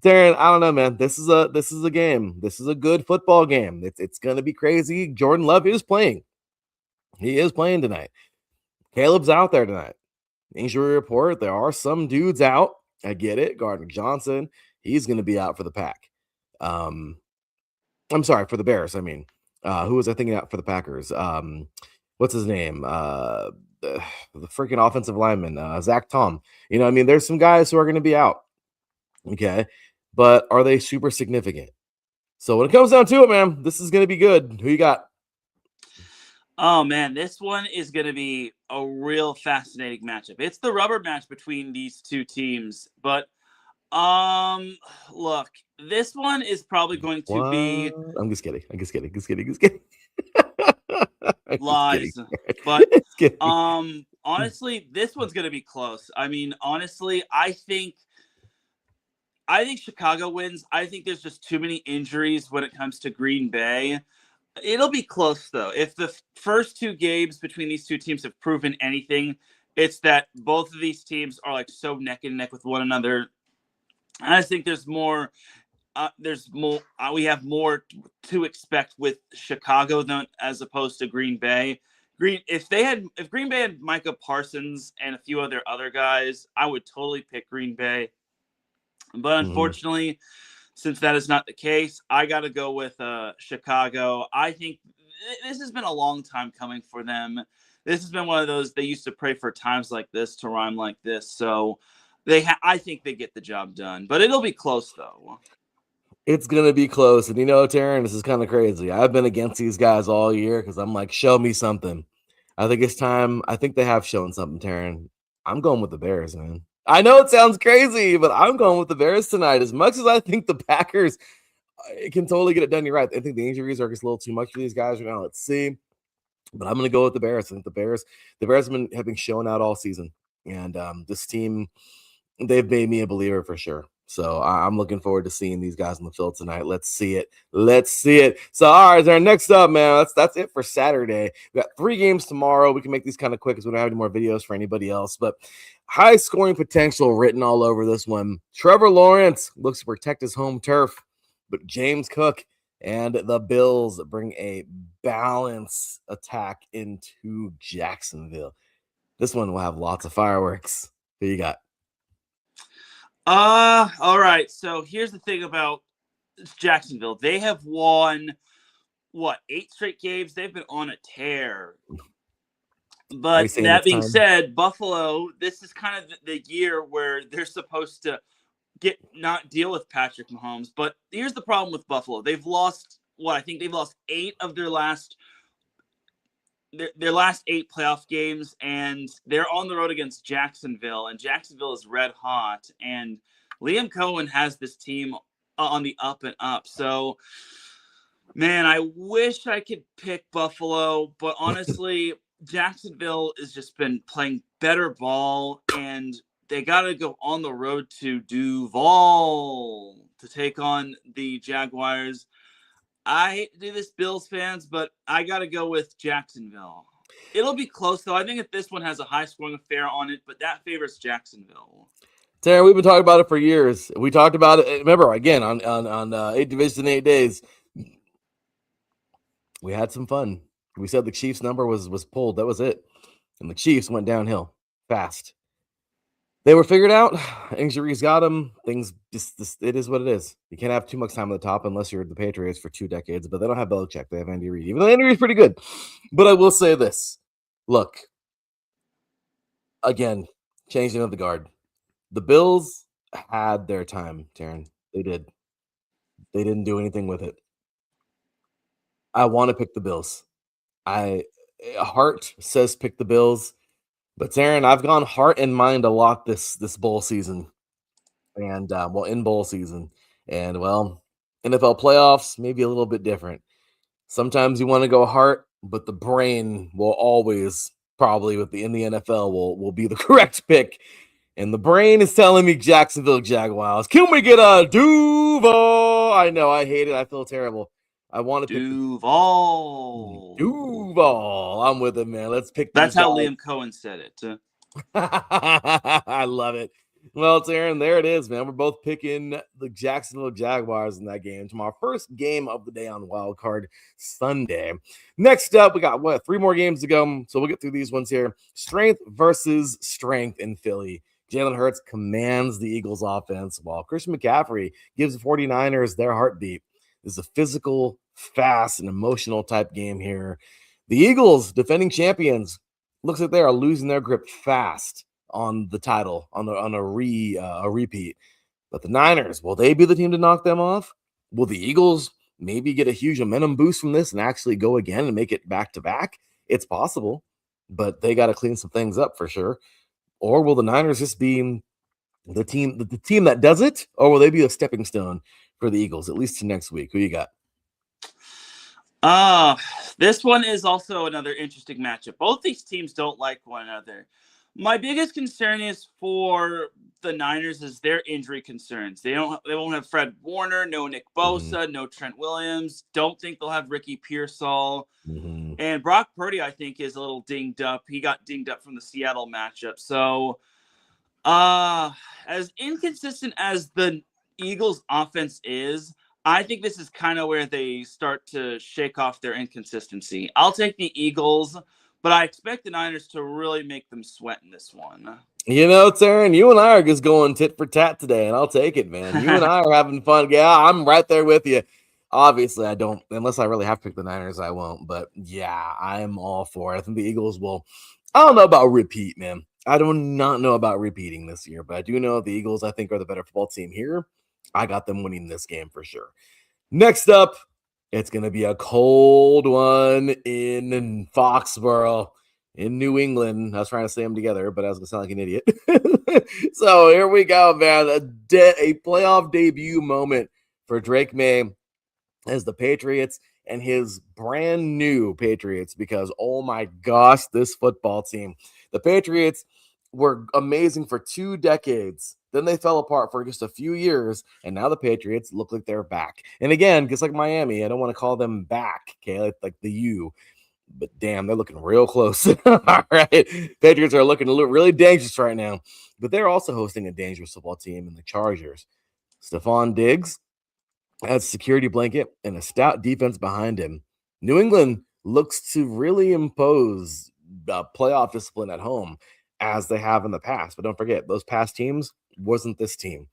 Darren, I don't know, man. This is a game. This is a good football game. It's gonna be crazy. Jordan Love is playing. He is playing tonight. Caleb's out there tonight. Injury report. There are some dudes out. I get it. Gardner Johnson, he's gonna be out for the Pack. I'm sorry, for the Bears. I mean, who was I thinking out for the Packers? What's his name? The freaking offensive lineman, Zach Tom. You know, I mean, there's some guys who are gonna be out. Okay. But are they super significant? So when it comes down to it, man, this is going to be good. Who you got? Oh, man, this one is going to be a real fascinating matchup. It's the rubber match between these 2 teams. But, look, this one is probably going to be... I'm just kidding. Lies. But, honestly, this one's going to be close. I mean, honestly, I think Chicago wins. I think there's just too many injuries when it comes to Green Bay. It'll be close, though. If the first 2 games between these 2 teams have proven anything, it's that both of these teams are like so neck and neck with one another. I just think there's more. We have more to expect with Chicago than as opposed to Green Bay. If Green Bay had Micah Parsons and a few other guys, I would totally pick Green Bay. But unfortunately, since that is not the case, I got to go with Chicago. I think this has been a long time coming for them. This has been one of those, they used to pray for times like this to rhyme like this. So I think they get the job done, but it'll be close though. It's going to be close. And Teran, this is kind of crazy. I've been against these guys all year because I'm like, show me something. I think it's time. I think they have shown something, Teran. I'm going with the Bears, man. I know it sounds crazy, but I'm going with the Bears tonight. As much as I think the Packers can totally get it done, you're right. I think the injuries are just a little too much for these guys right now. Let's see. But I'm going to go with the Bears. I think the Bears have been showing out all season. And this team, they've made me a believer for sure. So I'm looking forward to seeing these guys on the field tonight. Let's see it. So, all right, next up, man, that's it for Saturday. We got 3 games tomorrow. We can make these kind of quick because we don't have any more videos for anybody else. But high scoring potential written all over this one. Trevor Lawrence looks to protect his home turf, but James Cook and the Bills bring a balanced attack into Jacksonville. This one will have lots of fireworks. Who you got? All right. So here's the thing about Jacksonville. They have won 8 straight games. They've been on a tear. But that being said, Buffalo, this is kind of the year where they're supposed to not deal with Patrick Mahomes. But here's the problem with Buffalo. They've lost I think they've lost 8 of their last 8 playoff games, and they're on the road against Jacksonville, and Jacksonville is red hot, and Liam Cohen has this team on the up and up. So, man, I wish I could pick Buffalo, but honestly, Jacksonville has just been playing better ball, and they got to go on the road to Duval to take on the Jaguars. I hate to do this, Bills fans, but I got to go with Jacksonville. It'll be close, though. I think if this one has a high-scoring affair on it, but that favors Jacksonville. Teran, we've been talking about it for years. We talked about it, remember, again, on 8 Divisions in 8 days. We had some fun. We said the Chiefs' number was pulled. That was it. And the Chiefs went downhill fast. They were figured out. Injuries got them. Things just it is what it is. You can't have too much time at the top unless you're the Patriots for 2 decades. But they don't have Belichick. They have Andy Reid. Even though Andy Reid's pretty good. But I will say this. Look. Again, changing of the guard. The Bills had their time, Teran. They did. They didn't do anything with it. I want to pick the Bills. Heart says pick the Bills. But Teran, I've gone heart and mind a lot this bowl season, and in bowl season, and NFL playoffs maybe a little bit different. Sometimes you want to go heart, but the brain will always probably in the NFL will be the correct pick, and the brain is telling me Jacksonville Jaguars. Can we get a Duval? I know I hate it. I feel terrible. I want to pick Duval. I'm with it, man. Let's pick. That's how Liam Cohen said it. I love it. Well, Teran, there it is, man. We're both picking the Jacksonville Jaguars in that game. Tomorrow, first game of the day on Wild Card Sunday. Next up, we got 3 more games to go, so we'll get through these ones here. Strength versus strength in Philly. Jalen Hurts commands the Eagles offense, while Christian McCaffrey gives the 49ers their heartbeat. This is a physical, fast, and emotional type game here. The Eagles, defending champions, looks like they are losing their grip fast on the title, on a repeat. But the Niners, will they be the team to knock them off? Will the Eagles maybe get a huge momentum boost from this and actually go again and make it back-to-back? It's possible, but they got to clean some things up for sure. Or will the Niners just be the team that does it, or will they be a stepping stone for the Eagles, at least to next week? Who you got? This one is also another interesting matchup. Both these teams don't like one another. My biggest concern is for the Niners is their injury concerns. They won't have Fred Warner, no Nick Bosa, no Trent Williams. Don't think they'll have Ricky Pearsall. And Brock Purdy, I think, is a little dinged up. He got dinged up from the Seattle matchup. So, as inconsistent as the Eagles offense is, I think this is kind of where they start to shake off their inconsistency. I'll take the Eagles, but I expect the Niners to really make them sweat in this one. Teran, you and I are just going tit for tat today, and I'll take it, man. You and I are having fun. Yeah, I'm right there with you. Obviously, I don't, unless I really have to pick the Niners, I won't. But yeah, I'm all for it. I think the Eagles will, I don't know about repeat, man. I do not know about repeating this year, but I do know the Eagles, I think, are the better football team here. I got them winning this game for sure. Next up, it's going to be a cold one in Foxborough in New England. I was trying to say them together, but I was going to sound like an idiot. So here we go, man. A playoff debut moment for Drake May as the Patriots and his brand new Patriots, because, oh my gosh, this football team. The Patriots were amazing for 2 decades. Then they fell apart for just a few years, and now the Patriots look like they're back. And again, just like Miami, I don't want to call them back, okay, like the U, but damn, they're looking real close. All right, Patriots are looking really dangerous right now, but they're also hosting a dangerous football team in the Chargers. Stephon Diggs has a security blanket and a stout defense behind him. New England looks to really impose playoff discipline at home, as they have in the past. But don't forget, those past teams wasn't this team.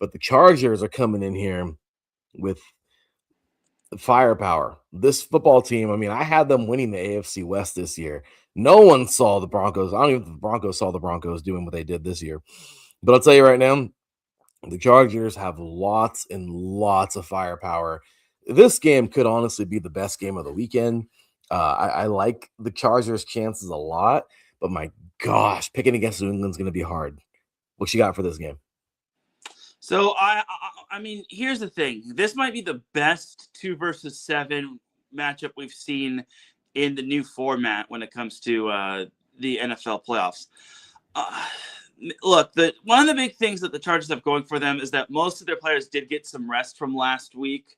But the Chargers are coming in here with firepower. This football team, I mean, I had them winning the AFC West this year. No one saw the Broncos. I don't even think the Broncos saw the Broncos doing what they did this year. But I'll tell you right now, the Chargers have lots and lots of firepower. This game could honestly be the best game of the weekend. I like the Chargers' chances a lot, but my gosh, picking against New England's going to be hard. What you got for this game? So I mean, here's the thing. This might be the best 2 versus 7 matchup we've seen in the new format when it comes to the NFL playoffs. Look, one of the big things that the Chargers have going for them is that most of their players did get some rest from last week.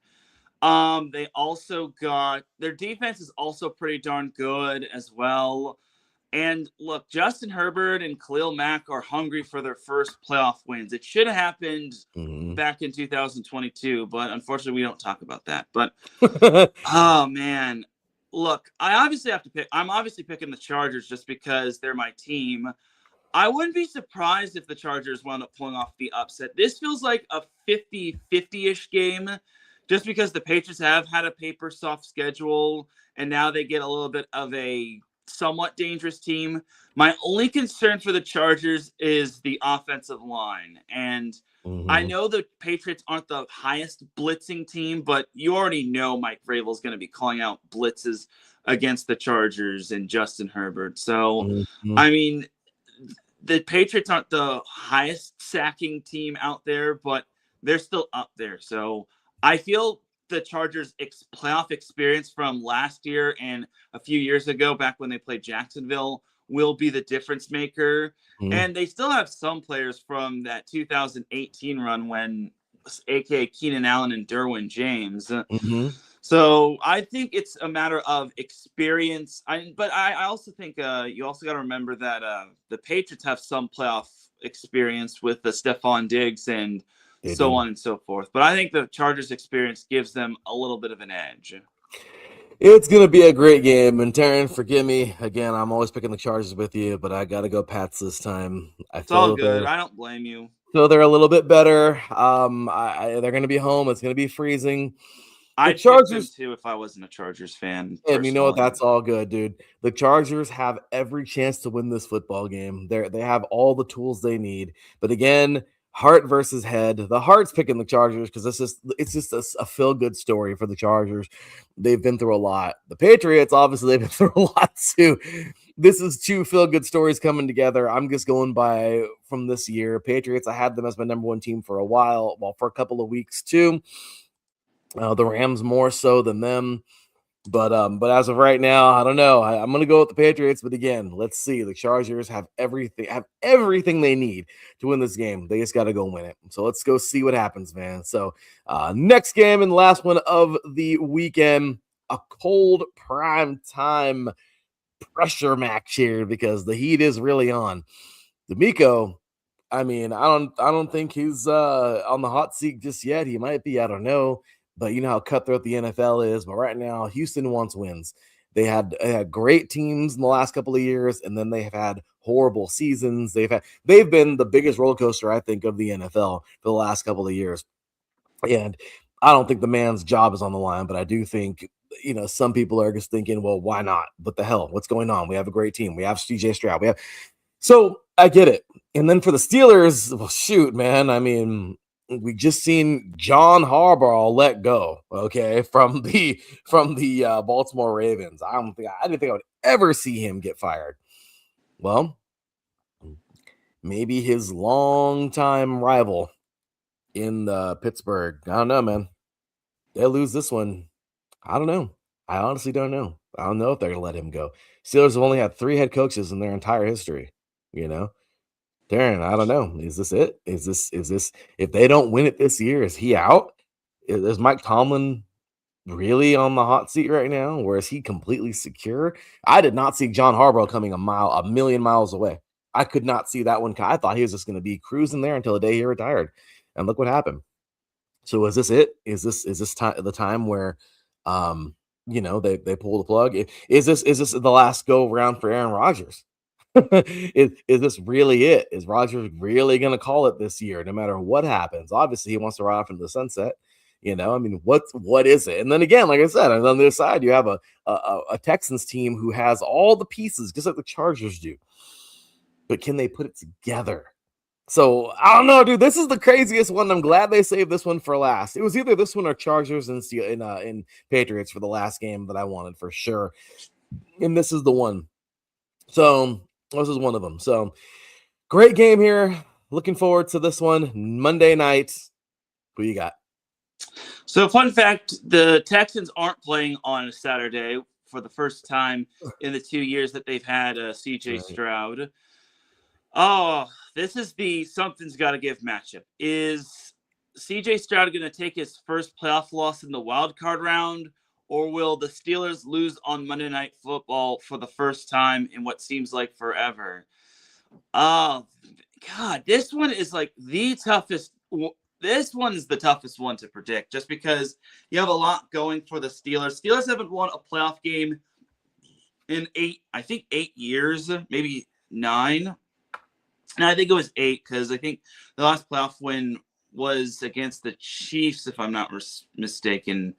They also got their defense is also pretty darn good as well. And look, Justin Herbert and Khalil Mack are hungry for their first playoff wins. It should have happened back in 2022, but unfortunately we don't talk about that. But oh man, look, I'm obviously picking the Chargers just because they're my team. I wouldn't be surprised if the Chargers wound up pulling off the upset. This feels like a 50-50-ish game, just because the Patriots have had a paper soft schedule, and now they get a little bit of a somewhat dangerous team. My only concern for the Chargers is the offensive line. And I know the Patriots aren't the highest blitzing team, but you already know Mike Vrabel is going to be calling out blitzes against the Chargers and Justin Herbert. So, I mean, the Patriots aren't the highest sacking team out there, but they're still up there. So I feel the Chargers' playoff experience from last year and a few years ago, back when they played Jacksonville, will be the difference maker. And they still have some players from that 2018 run when, aka Keenan Allen and Derwin James. So I think it's a matter of experience. But I also think you also got to remember that the Patriots have some playoff experience with the Stephon Diggs and so on and so forth. But I think the Chargers experience gives them a little bit of an edge. It's going to be a great game. And Teran, forgive me. Again, I'm always picking the Chargers with you, but I got to go Pats this time. It's all good. I don't blame you. So they're a little bit better. They're going to be home. It's going to be freezing. I'd pick them too if I wasn't a Chargers fan. And you know what? That's all good, dude. The Chargers have every chance to win this football game. They have all the tools they need. But again, heart versus head. The heart's picking the Chargers because it's just a feel-good story for the Chargers. They've been through a lot. The Patriots, obviously, they've been through a lot too. This is 2 feel-good stories coming together. I'm just going by from this year. Patriots, I had them as my number 1 team for a while, for a couple of weeks too. The Rams more so than them. But as of right now, I don't know. I'm going to go with the Patriots. But again, let's see. The Chargers have everything they need to win this game. They just got to go win it. So let's go see what happens, man. So next game and last one of the weekend, a cold prime time pressure match here because the heat is really on. D'Amico, I mean, I don't think he's on the hot seat just yet. He might be. I don't know. But you know how cutthroat the NFL is. But right now, Houston wants wins. They had great teams in the last couple of years, and then they have had horrible seasons. They've been the biggest roller coaster, I think, of the NFL for the last couple of years. And I don't think the man's job is on the line, but I do think, some people are just thinking, well, why not? What the hell? What's going on? We have a great team. We have CJ Stroud. So I get it. And then for the Steelers, well, shoot, man. I mean, we just seen John Harbaugh let go, okay, from the Baltimore Ravens. I didn't think I would ever see him get fired. Well, maybe his longtime rival in Pittsburgh. I don't know, man. They lose this one. I don't know. I honestly don't know. I don't know if they're gonna let him go. Steelers have only had 3 head coaches in their entire history. Teran, I don't know. Is this it? Is this if they don't win it this year, is he out? Is Mike Tomlin really on the hot seat right now? Or is he completely secure? I did not see John Harbaugh coming a million miles away. I could not see that one. I thought he was just going to be cruising there until the day he retired. And look what happened. So is this it? Is this the time where they pull the plug? Is this the last go round for Aaron Rodgers? is this really it? Is Rodgers really going to call it this year, no matter what happens? Obviously, he wants to ride off into the sunset. I mean, what is it? And then again, like I said, on the other side, you have a Texans team who has all the pieces, just like the Chargers do. But can they put it together? So I don't know, dude. This is the craziest one. I'm glad they saved this one for last. It was either this one or Chargers and Patriots for the last game that I wanted for sure. And this is the one. So this is one of them. So great game here. Looking forward to this one Monday night. Who you got? So fun fact, the Texans aren't playing on a Saturday for the first time in the 2 years that they've had CJ Stroud. Oh, this is the something's got to give matchup. Is CJ Stroud going to take his first playoff loss in the wild card round, or will the Steelers lose on Monday Night Football for the first time in what seems like forever? Oh, God, this one is like the toughest. This one is the toughest one to predict just because you have a lot going for the Steelers. Steelers haven't won a playoff game in 8 years, maybe 9. And I think it was 8 because I think the last playoff win was against the Chiefs, if I'm not mistaken.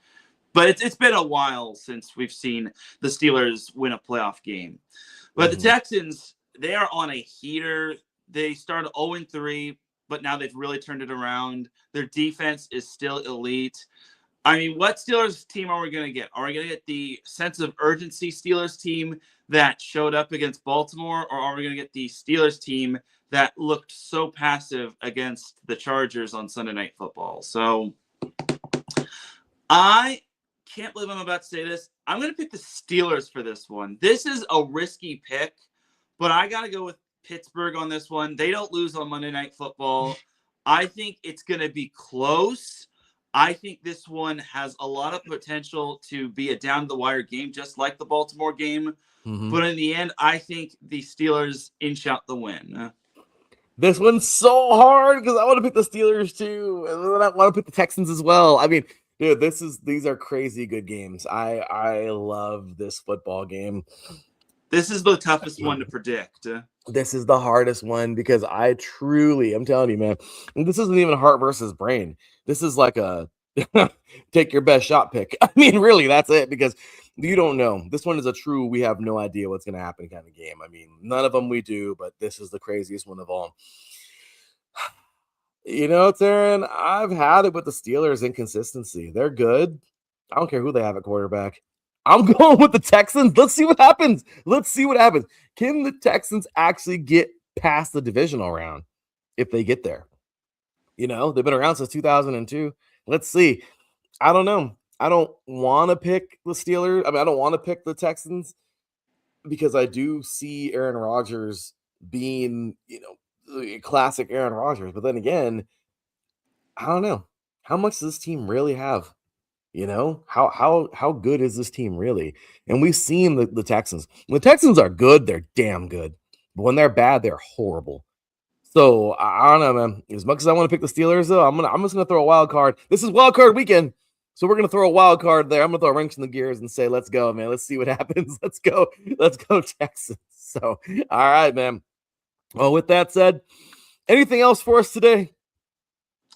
But it's been a while since we've seen the Steelers win a playoff game. But the Texans, they are on a heater. They started 0-3, but now they've really turned it around. Their defense is still elite. I mean, what Steelers team are we going to get? Are we going to get the sense of urgency Steelers team that showed up against Baltimore, or are we going to get the Steelers team that looked so passive against the Chargers on Sunday Night Football? So I can't believe I'm about to say this. I'm going to pick the Steelers for this one. This is a risky pick, but I got to go with Pittsburgh on this one. They don't lose on Monday Night Football. I think it's going to be close. I think this one has a lot of potential to be a down-the-wire game, just like the Baltimore game. But in the end, I think the Steelers inch out the win. This one's so hard because I want to pick the Steelers too, and then I want to pick the Texans as well. I mean, dude, these are crazy good games. I love this football game. This is the toughest one to predict. This is the hardest one because I'm telling you, man, this isn't even heart versus brain. This is like a take your best shot pick. I mean, really, that's it because you don't know. This one is a true, we have no idea what's going to happen kind of game. I mean, none of them we do, but this is the craziest one of all. Teran, I've had it with the Steelers' inconsistency. They're good. I don't care who they have at quarterback. I'm going with the Texans. Let's see what happens. Can the Texans actually get past the divisional round if they get there? They've been around since 2002. Let's see. I don't know. I don't want to pick the Steelers. I mean, I don't want to pick the Texans because I do see Aaron Rodgers being, classic Aaron Rodgers. But then again, I don't know. How much does this team really have? How good is this team really? And we've seen the Texans. When the Texans are good, they're damn good. But when they're bad, they're horrible. So I don't know, man. As much as I want to pick the Steelers, though, I'm just gonna throw a wild card. This is wild card weekend, so we're gonna throw a wild card there. I'm gonna throw a wrench in the gears and say, "Let's go, man. Let's see what happens. Let's go, Texans." So, all right, man. Well, with that said, anything else for us today?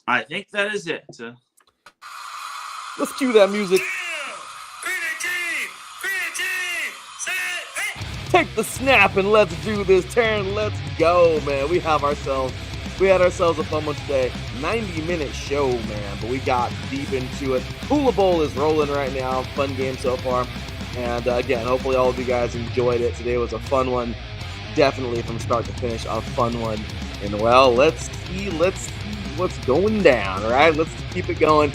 I think that is it. Let's cue that music. take the snap and let's do this. Teran, let's go, man. We had ourselves a fun one today. 90-minute show, man, but we got deep into it. Hula Bowl is rolling right now. Fun game so far. And again, hopefully all of you guys enjoyed it. Today was a fun one. Definitely from start to finish, a fun one. And well, let's see what's going down, all right? Let's keep it going.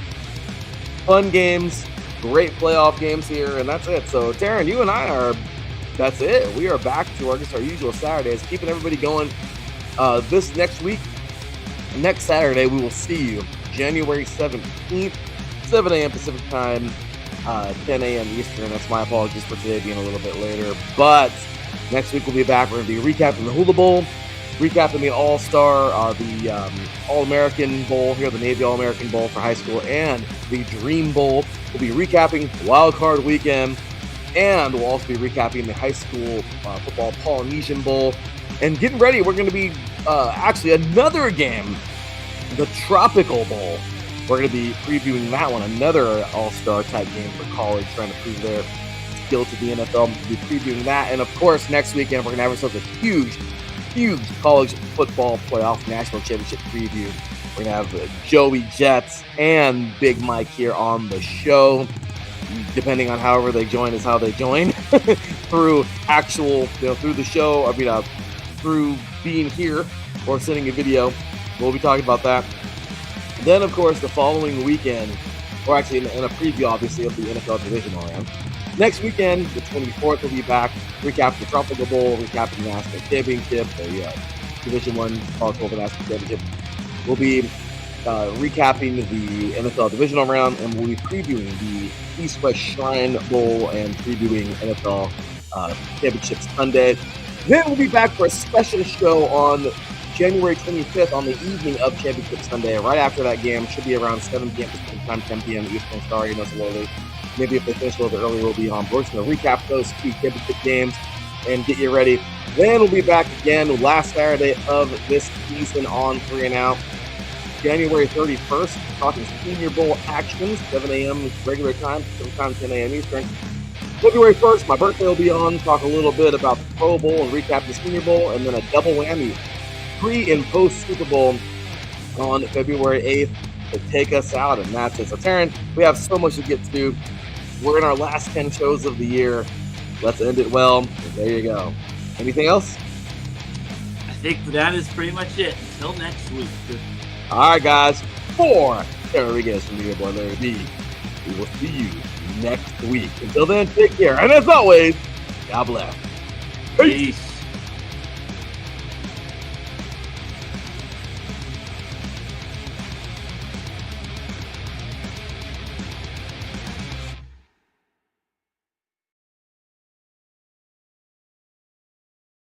Fun games, great playoff games here, and that's it. So, Teran, you and I that's it. We are back to our usual Saturdays, keeping everybody going. This next week, next Saturday, we will see you January 17th, 7 a.m. Pacific time, 10 a.m. Eastern. That's my apologies for today being a little bit later. But next week we'll be back. We're going to be recapping the Hula Bowl, recapping the All-Star, the All-American Bowl here, the Navy All-American Bowl for high school, and the Dream Bowl. We'll be recapping Wild Card Weekend, and we'll also be recapping the high school football Polynesian Bowl. And getting ready, we're going to be actually another game, the Tropical Bowl. We're going to be previewing that one, another all-star type game for college, trying to prove their skill to the NFL. We'll be previewing that. And, of course, next weekend we're going to have ourselves a huge college football playoff national championship preview. We're going to have Joey Jets and Big Mike here on the show. Depending on however they join is how they join. Through through the show, through being here or sending a video. We'll be talking about that. Then, of course, the following weekend, or actually in a preview, obviously, of the NFL divisional round. Next weekend, the 24th, we'll be back, recapping the Tropical Bowl, recapping the National Championship, the Division I College Football National Championship. We'll be recapping the NFL divisional round, and we'll be previewing the East-West Shrine Bowl and previewing NFL Championship Sunday. Then we'll be back for a special show on January 25th on the evening of Championship Sunday. Right after that game, should be around 7 p.m. Pacific time, 10 p.m. Eastern. Sorry, it's a little late. Maybe if they finish a little bit early, we'll be on. We're just going to recap those two championship games and get you ready. Then we'll be back again last Saturday of this season on 3 and Out. January 31st, talking Senior Bowl actions, 7 a.m. regular time, sometime 10 a.m. Eastern. February 1st, my birthday will be on, talk a little bit about the Pro Bowl and recap the Senior Bowl, and then a double whammy, pre- and post-Super Bowl on February 8th to take us out, and that's it. So, Teran, we have so much to get to. We're in our last 10 shows of the year. Let's end it well. There you go. Anything else? I think that is pretty much it. Until next week. All right, guys. For Teran Rodriguez from the Boy Larry B, we will see you next week. Until then, take care. And as always, God bless. Peace.